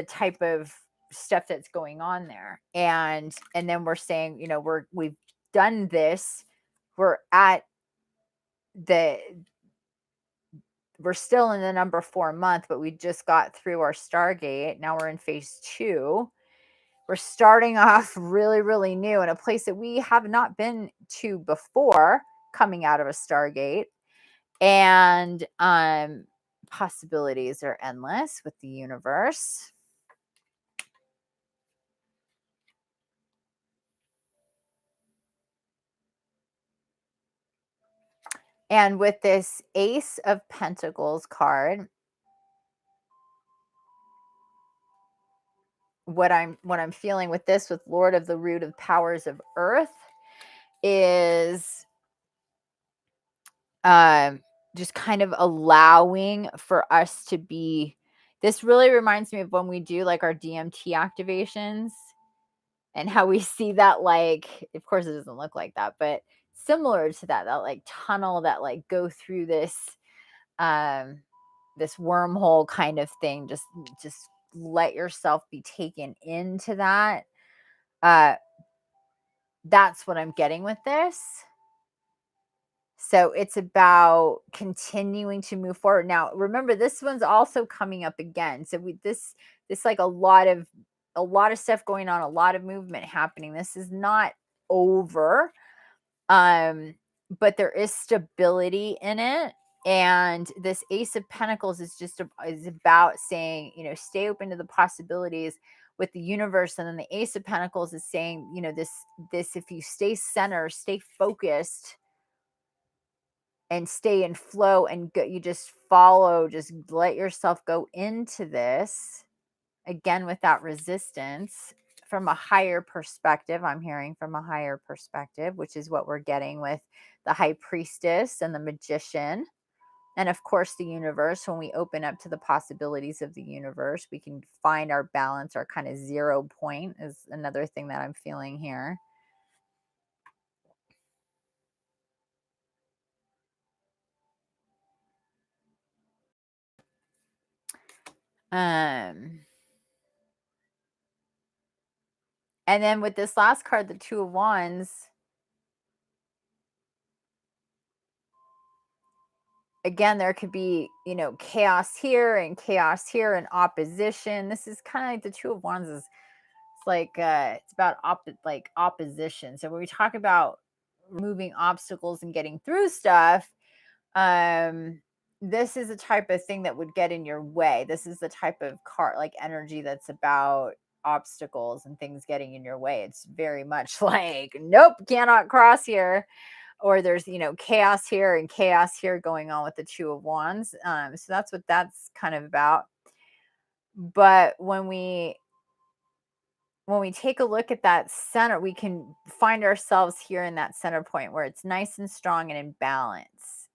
type of stuff that's going on there, and then we're saying, we've done this, we're still in the number 4 month, but we just got through our Stargate. Now we're in phase 2. We're starting off really, really new in a place that we have not been to before, coming out of a Stargate. And possibilities are endless with the universe. And with this Ace of Pentacles card, what I'm feeling with this, with Lord of the Root of Powers of Earth, is just kind of allowing for us to be. This really reminds me of when we do like our DMT activations and how we see that, like, of course it doesn't look like that, but similar to that like tunnel that like go through this this wormhole kind of thing. Just let yourself be taken into that. That's what I'm getting with this. So it's about continuing to move forward. Now, remember, this one's also coming up again. So this like a lot of stuff going on, a lot of movement happening. This is not over. But there is stability in it. And this Ace of Pentacles is is about saying, stay open to the possibilities with the universe. And then the Ace of Pentacles is saying, this, if you stay centered, stay focused, and stay in flow and go, you just follow, just let yourself go into this again without resistance, from a higher perspective. I'm hearing from a higher perspective, which is what we're getting with the High Priestess and the Magician. And of course, the universe. When we open up to the possibilities of the universe, we can find our balance, our kind of 0 point, is another thing that I'm feeling here. And then with this last card, the Two of Wands, again, there could be, chaos here and chaos here and opposition. This is kind of like the Two of Wands is, it's like it's about opposition. So when we talk about removing obstacles and getting through stuff, um this is a type of thing that would get in your way. This is the type of car like energy that's about obstacles and things getting in your way. It's very much like, nope, cannot cross here, or there's, chaos here and chaos here going on with the Two of Wands. So that's what that's kind of about. But when we take a look at that center, we can find ourselves here in that center point where it's nice and strong and in balance.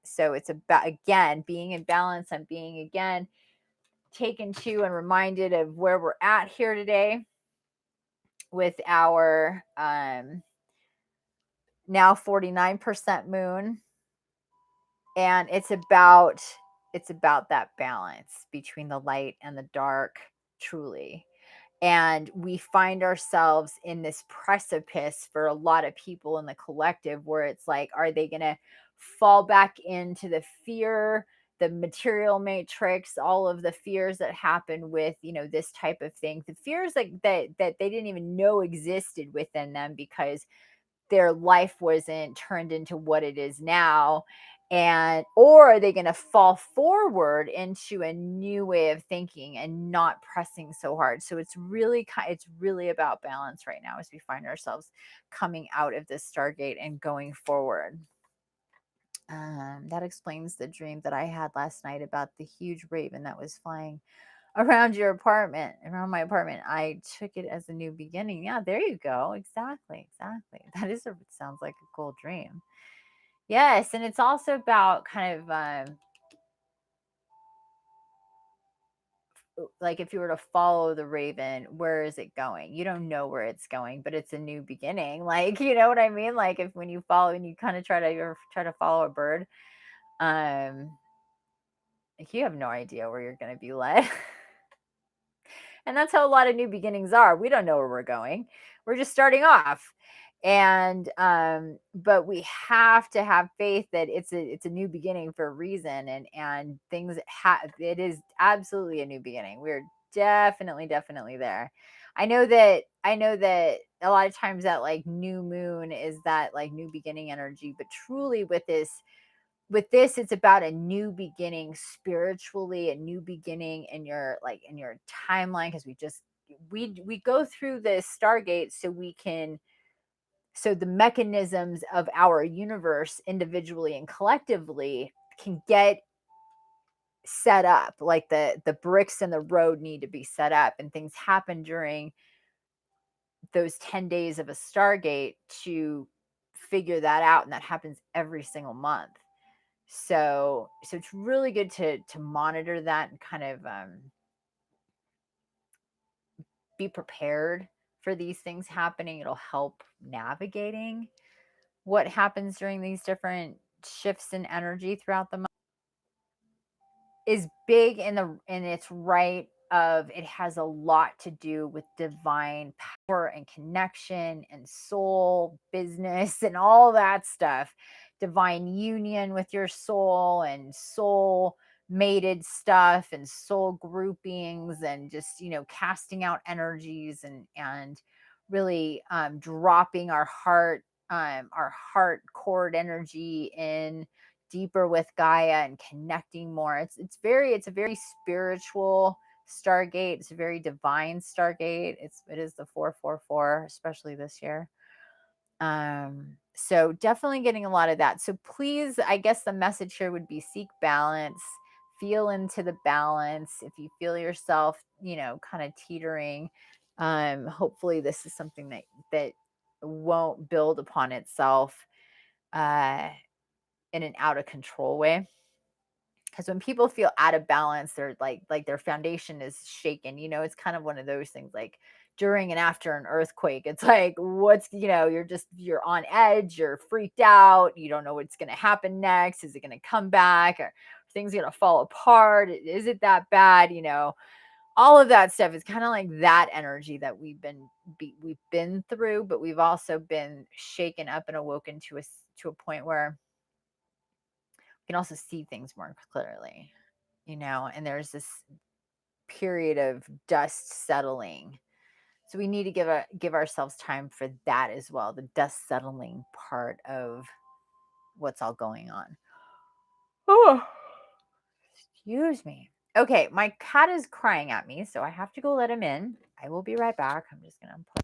So it's about, again, being in balance. I'm being, again, taken to and reminded of where we're at here today with our now 49% moon. And it's about that balance between the light and the dark, truly. And we find ourselves in this precipice for a lot of people in the collective where it's like, are they going to fall back into the fear, the material matrix, all of the fears that happen with, this type of thing, the fears that they didn't even know existed within them because their life wasn't turned into what it is now? And or are they going to fall forward into a new way of thinking and not pressing so hard? So it's really about balance right now as we find ourselves coming out of this Stargate and going forward. That explains the dream that I had last night about the huge raven that was flying around around my apartment. I took it as a new beginning. Yeah, there you go. Exactly. Sounds like a cool dream. Yes, and it's also about kind of like if you were to follow the raven, where is it going? You don't know where it's going, but it's a new beginning. Like, you know what I mean? Like if when you follow and you kind of try to follow a bird, like you have no idea where you're going to be led. And that's how a lot of new beginnings are. We don't know where we're going. We're just starting off. And but we have to have faith that it's a new beginning for a reason, and things it is absolutely a new beginning. We're definitely there. I know that a lot of times that like new moon is that like new beginning energy, but truly with this, it's about a new beginning spiritually, a new beginning in your timeline, because we go through this Stargate so the mechanisms of our universe individually and collectively can get set up, like the bricks in the road need to be set up, and things happen during those 10 days of a Stargate to figure that out, and that happens every single month. So it's really good to monitor that and kind of be prepared for these things happening. It'll help navigating what happens during these different shifts in energy throughout the month. Is big in its right of it has a lot to do with divine power and connection and soul business and all that stuff, divine union with your soul and soul mated stuff and soul groupings, and just casting out energies and really dropping our heart cord energy in deeper with Gaia and connecting more. It's a very spiritual Stargate. It's a very divine Stargate. It is the 444, especially this year. So definitely getting a lot of that. So please, I guess the message here would be seek balance, feel into the balance. If you feel yourself, kind of teetering, hopefully this is something that won't build upon itself in an out of control way. Because when people feel out of balance, they're like their foundation is shaken. It's kind of one of those things like during and after an earthquake. It's like you're on edge, you're freaked out, you don't know what's going to happen next. Is it going to come back, or things going to fall apart? Is it that bad? All of that stuff is kind of like that energy that we've been through, but we've also been shaken up and awoken to a point where we can also see things more clearly, and there's this period of dust settling So we need to give ourselves time for that as well, the dust settling part of what's all going on. Oh, excuse me. Okay, my cat is crying at me, so I have to go let him in. I will be right back. I'm just going to unplug.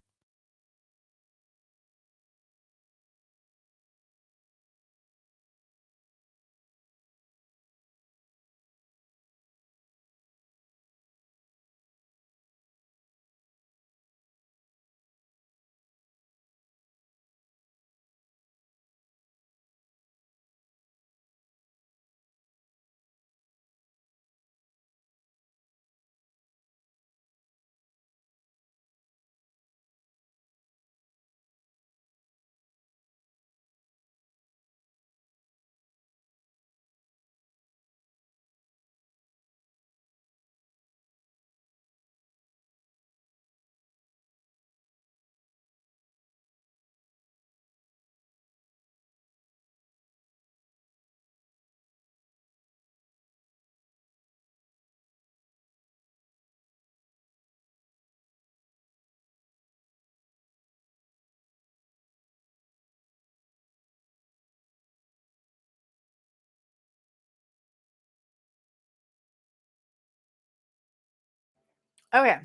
Okay.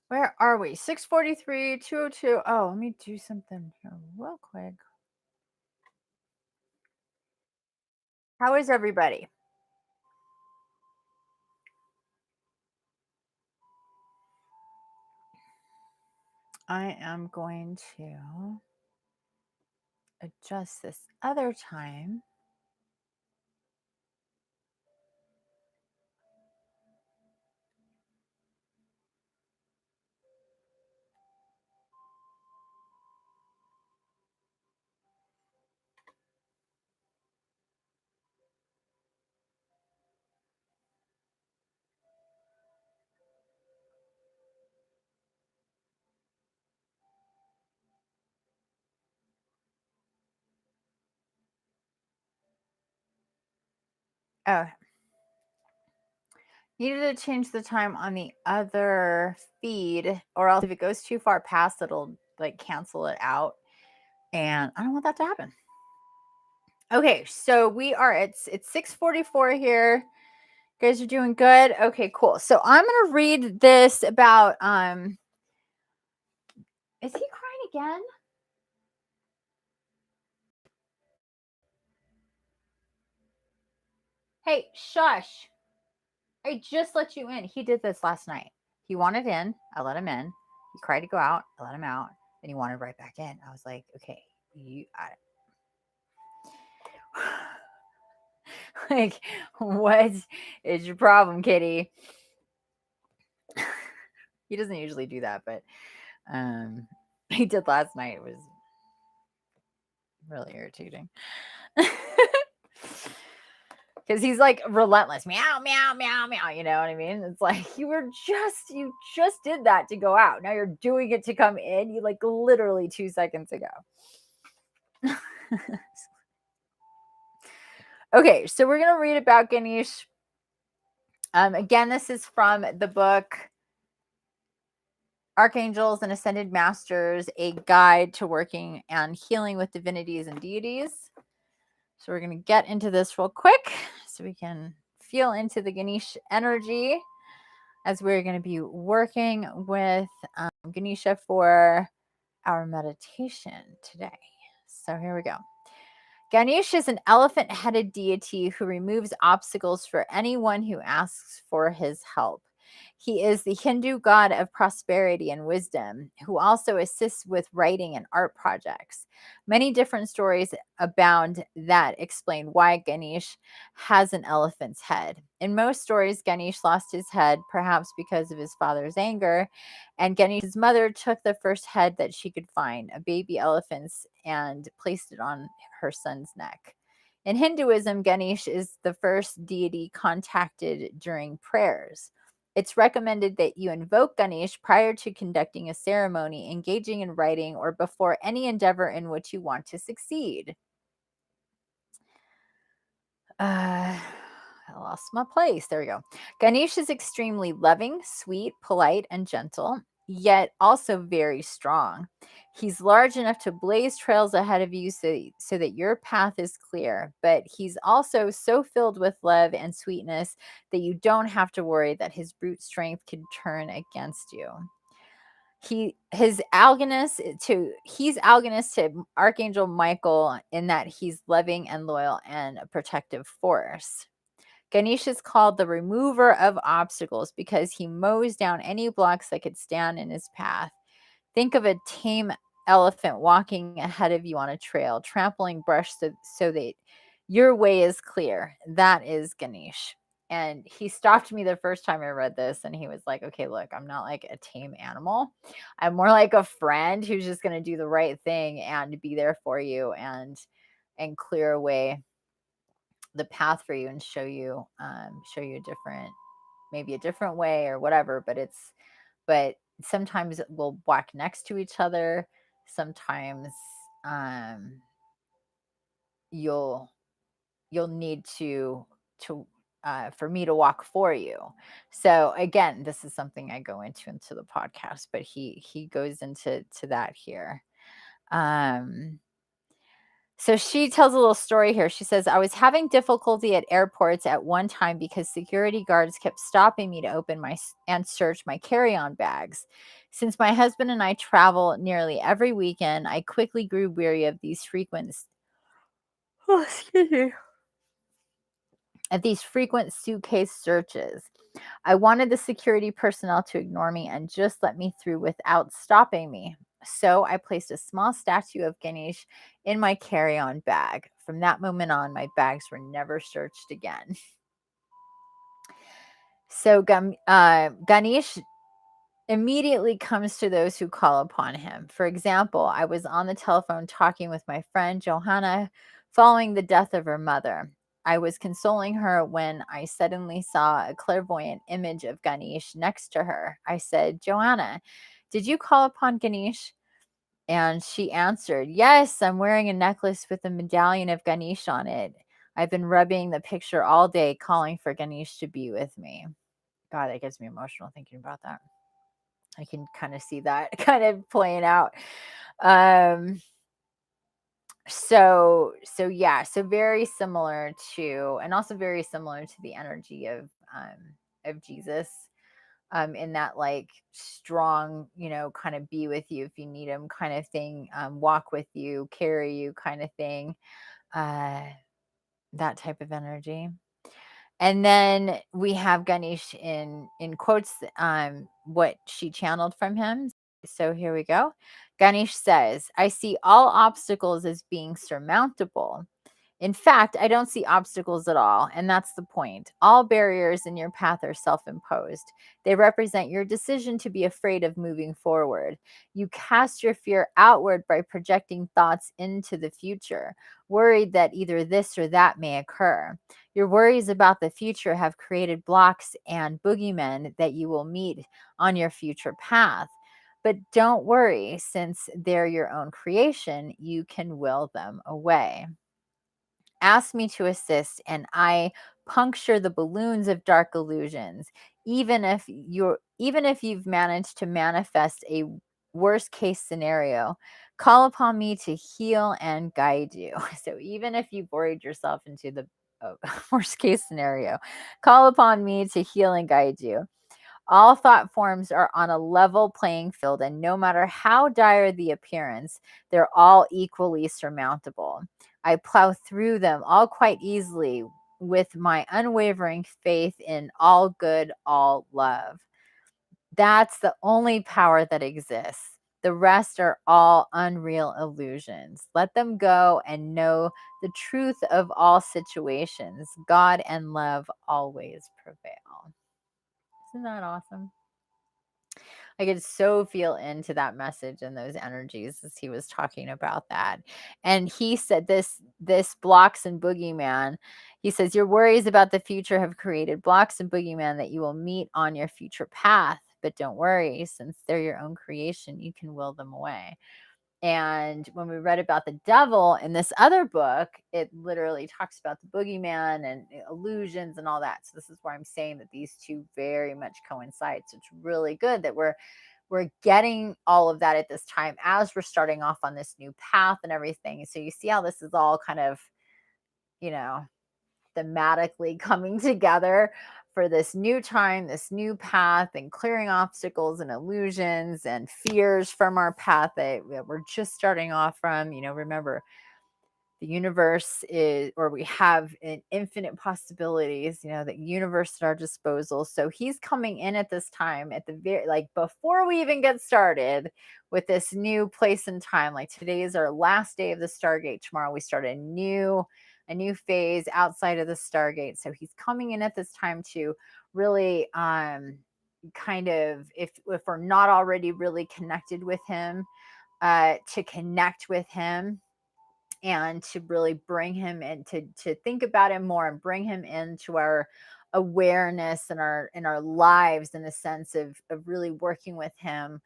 Where are we? 6:43, 2:02. Oh, let me do something here real quick. How is everybody? I am going to adjust this other time. Oh, needed to change the time on the other feed, or else if it goes too far past, it'll like cancel it out. And I don't want that to happen. Okay, so we are it's 6:44 here. You guys are doing good. Okay, cool. So I'm gonna read this about is he crying again? Hey, shush. I just let you in. He did this last night. He wanted in. I let him in. He cried to go out. I let him out. Then he wanted right back in. I was like, okay, like, what is your problem, kitty? He doesn't usually do that, but he did last night. It was really irritating. Because he's like relentless, meow, meow, meow, meow. You know what I mean? It's like you just did that to go out. Now you're doing it to come in. You like literally 2 seconds ago. Okay, so we're gonna read about Ganesh. Again, this is from the book Archangels and Ascended Masters: A Guide to Working and Healing with Divinities and Deities. So we're gonna get into this real quick so we can feel into the Ganesh energy as we're going to be working with Ganesha for our meditation today. So here we go. Ganesh is an elephant-headed deity who removes obstacles for anyone who asks for his help. He is the Hindu god of prosperity and wisdom, who also assists with writing and art projects. Many different stories abound that explain why Ganesh has an elephant's head. In most stories, Ganesh lost his head, perhaps because of his father's anger, and Ganesh's mother took the first head that she could find, a baby elephant's, and placed it on her son's neck. In Hinduism, Ganesh is the first deity contacted during prayers. It's recommended that you invoke Ganesh prior to conducting a ceremony, engaging in writing, or before any endeavor in which you want to succeed. I lost my place. There we go. Ganesh is extremely loving, sweet, polite, and gentle. yet also very strong. He's large enough to blaze trails ahead of you so that your path is clear, but he's also so filled with love and sweetness that you don't have to worry that his brute strength could turn against you. He's agonist to Archangel Michael in that he's loving and loyal and a protective force. Ganesh is called the remover of obstacles because he mows down any blocks that could stand in his path. Think of a tame elephant walking ahead of you on a trail, trampling brush so that your way is clear. That is Ganesh. And he stopped me the first time I read this and he was like, okay, look, I'm not like a tame animal. I'm more like a friend who's just going to do the right thing and be there for you and clear away the path for you and show you a different, maybe a different way or whatever. But sometimes we'll walk next to each other. Sometimes um, you'll need to for me to walk for you. So again, this is something I go into the podcast, but he goes into that here. So she tells a little story here. She says, I was having difficulty at airports at one time because security guards kept stopping me to open and search my carry-on bags. Since my husband and I travel nearly every weekend, I quickly grew weary of these frequent suitcase searches. I wanted the security personnel to ignore me and just let me through without stopping me. So I placed a small statue of Ganesh in my carry-on bag. From that moment on, my bags were never searched again. So Ganesh immediately comes to those who call upon him. For example, I was on the telephone talking with my friend Johanna following the death of her mother. I was consoling her when I suddenly saw a clairvoyant image of Ganesh next to her. I said, Johanna, did you call upon Ganesh? And she answered, yes, I'm wearing a necklace with a medallion of Ganesh on it. I've been rubbing the picture all day, calling for Ganesh to be with me. God, that gets me emotional thinking about that. I can kind of see that kind of playing out. Um, so very similar to, and also very similar to the energy of Jesus, in that like strong, kind of be with you if you need him kind of thing, walk with you, carry you kind of thing, uh, that type of energy. And then we have Ganesh in quotes, what she channeled from him. So here we go. Ganesh says, I see all obstacles as being surmountable. In fact, I don't see obstacles at all, and that's the point. All barriers in your path are self-imposed. They represent your decision to be afraid of moving forward. You cast your fear outward by projecting thoughts into the future, worried that either this or that may occur. Your worries about the future have created blocks and boogeymen that you will meet on your future path. But don't worry, since they're your own creation, you can will them away. Ask me to assist, and I puncture the balloons of dark illusions. Even if you've managed to manifest a worst case scenario, call upon me to heal and guide you. So even if you've worried yourself into the worst case scenario, call upon me to heal and guide you. All thought forms are on a level playing field, and no matter how dire the appearance, they're all equally surmountable. I plow through them all quite easily with my unwavering faith in all good, all love. That's the only power that exists. The rest are all unreal illusions. Let them go and know the truth of all situations. God and love always prevail. Isn't that awesome? I could so feel into that message and those energies as he was talking about that. And he said this blocks and boogeyman. He says your worries about the future have created blocks and boogeyman that you will meet on your future path. But don't worry, since they're your own creation, you can will them away. And when we read about the devil in this other book, it literally talks about the boogeyman and illusions and all that. So this is why I'm saying that these two very much coincide. So it's really good that we're getting all of that at this time as we're starting off on this new path and everything. So you see how this is all kind of, you know, thematically coming together for this new time, this new path, and clearing obstacles and illusions and fears from our path that we're just starting off from. Remember, the universe is, or we have an infinite possibilities, the universe at our disposal. So he's coming in at this time, at the very, like, before we even get started with this new place and time. Like, today is our last day of the Stargate. Tomorrow we start a new phase outside of the Stargate. So he's coming in at this time to really kind of, if we're not already really connected with him, to connect with him and to really bring him in, to think about him more and bring him into our awareness and our lives, in a sense of really working with him,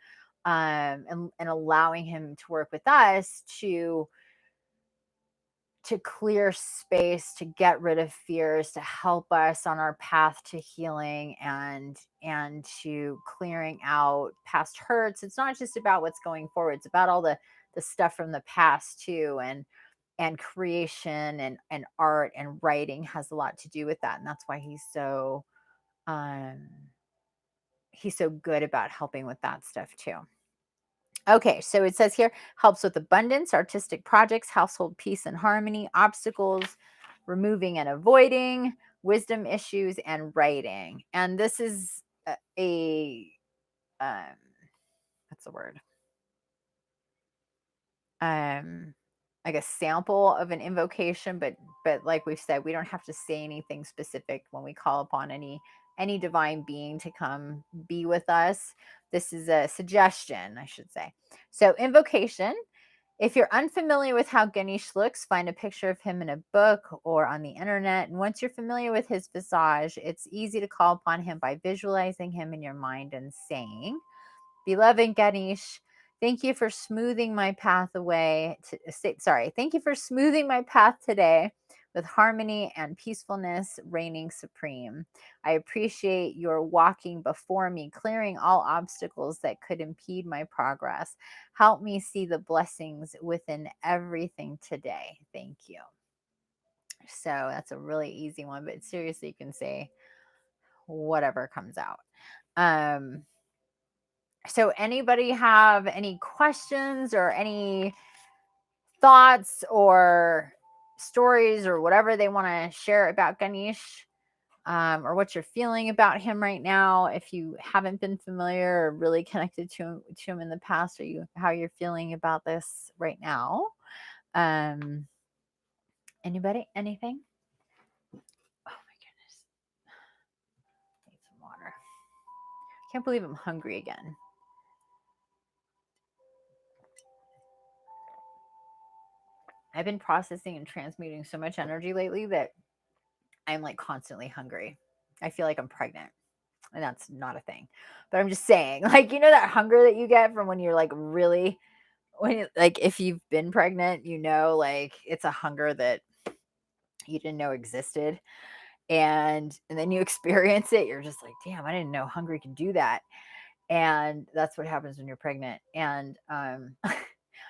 and allowing him to work with us to clear space, to get rid of fears, to help us on our path to healing, and to clearing out past hurts. It's not just about what's going forward, it's about all the stuff from the past too. And creation and art and writing has a lot to do with that. And that's why he's so good about helping with that stuff too. Okay, so it says here, helps with abundance, artistic projects, household peace and harmony, obstacles, removing and avoiding, wisdom issues, and writing. And this is um, what's the word? Like a sample of an invocation, but like we've said, we don't have to say anything specific when we call upon any divine being to come be with us. This is a suggestion, I should say. So, invocation. If you're unfamiliar with how Ganesh looks, find a picture of him in a book or on the internet. And once you're familiar with his visage, it's easy to call upon him by visualizing him in your mind and saying, "Beloved Ganesh, thank you for smoothing my path away. Thank you for smoothing my path today with harmony and peacefulness reigning supreme. I appreciate your walking before me, clearing all obstacles that could impede my progress. Help me see the blessings within everything today. Thank you." So that's a really easy one, but seriously, you can say whatever comes out. So anybody have any questions or any thoughts or stories or whatever they want to share about Ganesh, or what you're feeling about him right now? If you haven't been familiar or really connected to him in the past, or how you're feeling about this right now. Anybody? Anything? Oh my goodness. Need some water. Can't believe I'm hungry again. I've been processing and transmuting so much energy lately that I'm like constantly hungry. I feel like I'm pregnant, and that's not a thing. But I'm just saying, like, that hunger that you get from when you're like really, like, if you've been pregnant, like, it's a hunger that you didn't know existed. And then you experience it, you're just like, damn, I didn't know hungry can do that. And that's what happens when you're pregnant. And I'm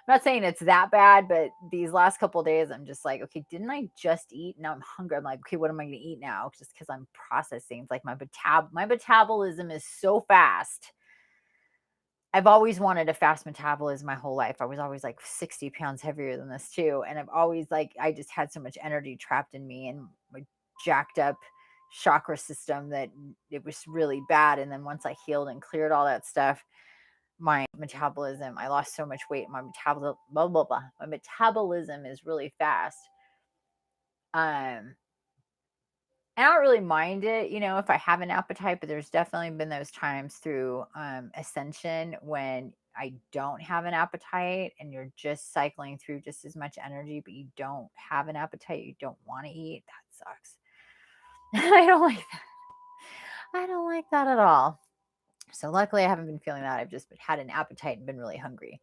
not saying it's that bad, but these last couple of days, I'm just like, okay, didn't I just eat? Now I'm hungry. I'm like, okay, what am I going to eat now? Just because I'm processing. It's like my metabolism is so fast. I've always wanted a fast metabolism my whole life. I was always like 60 pounds heavier than this too. And I've always, like, I just had so much energy trapped in me and my jacked up chakra system that it was really bad. And then once I healed and cleared all that stuff, my metabolism, I lost so much weight. My metabolism, blah, blah, blah. My metabolism is really fast. I don't really mind it, if I have an appetite, but there's definitely been those times through ascension when I don't have an appetite and you're just cycling through just as much energy, but you don't have an appetite, you don't want to eat. That sucks. I don't like that. I don't like that at all. So luckily I haven't been feeling that. I've just had an appetite and been really hungry,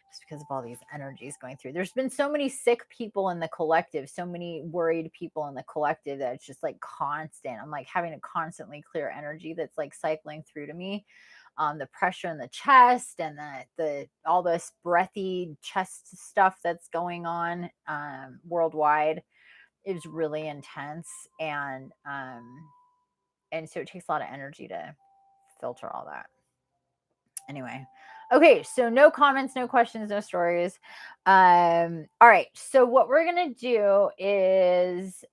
just because of all these energies going through. There's been so many sick people in the collective, so many worried people in the collective, that it's just like constant. I'm like having to constantly clear energy that's like cycling through to me. the pressure in the chest and the all this breathy chest stuff that's going on worldwide is really intense, and so it takes a lot of energy to filter all that. Anyway, okay, so no comments, no questions, no stories. All right, so what we're gonna do is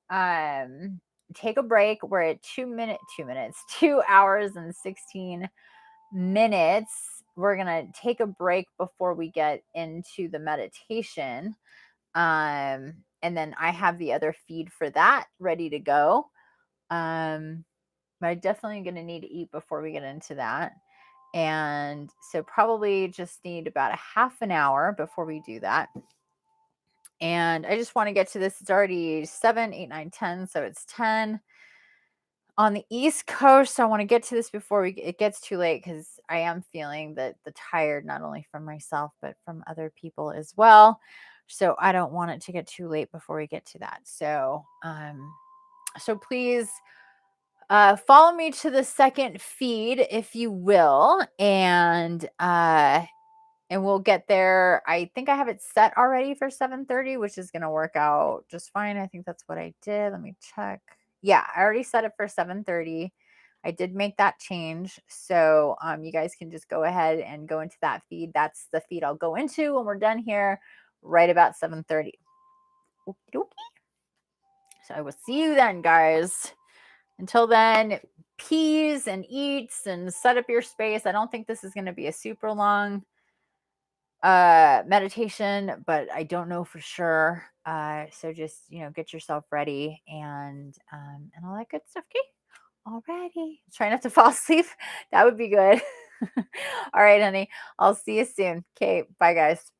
take a break. We're at 2 hours and 16 minutes. We're gonna take a break before we get into the meditation. And then I have the other feed for that ready to go. But I'm definitely gonna need to eat before we get into that. And so probably just need about a half an hour before we do that. And I just want to get to this. It's already 7, 8, 9, 10. So it's 10 on the East Coast. I want to get to this before it gets too late, because I am feeling the tired, not only from myself, but from other people as well. So I don't want it to get too late before we get to that. So, so please follow me to the second feed, if you will, and we'll get there. I think I have it set already for 7:30, which is going to work out just fine. I think that's what I did. Let me check. Yeah, I already set it for 7:30. I did make that change. So you guys can just go ahead and go into that feed. That's the feed I'll go into when we're done here, right about 7:30. Okie dokie. So I will see you then, guys. Until then, peas and eats and set up your space. I don't think this is going to be a super long meditation, but I don't know for sure. So just, get yourself ready and all that good stuff. Okay. Alrighty. Try not to fall asleep. That would be good. All right, honey. I'll see you soon. Okay. Bye, guys.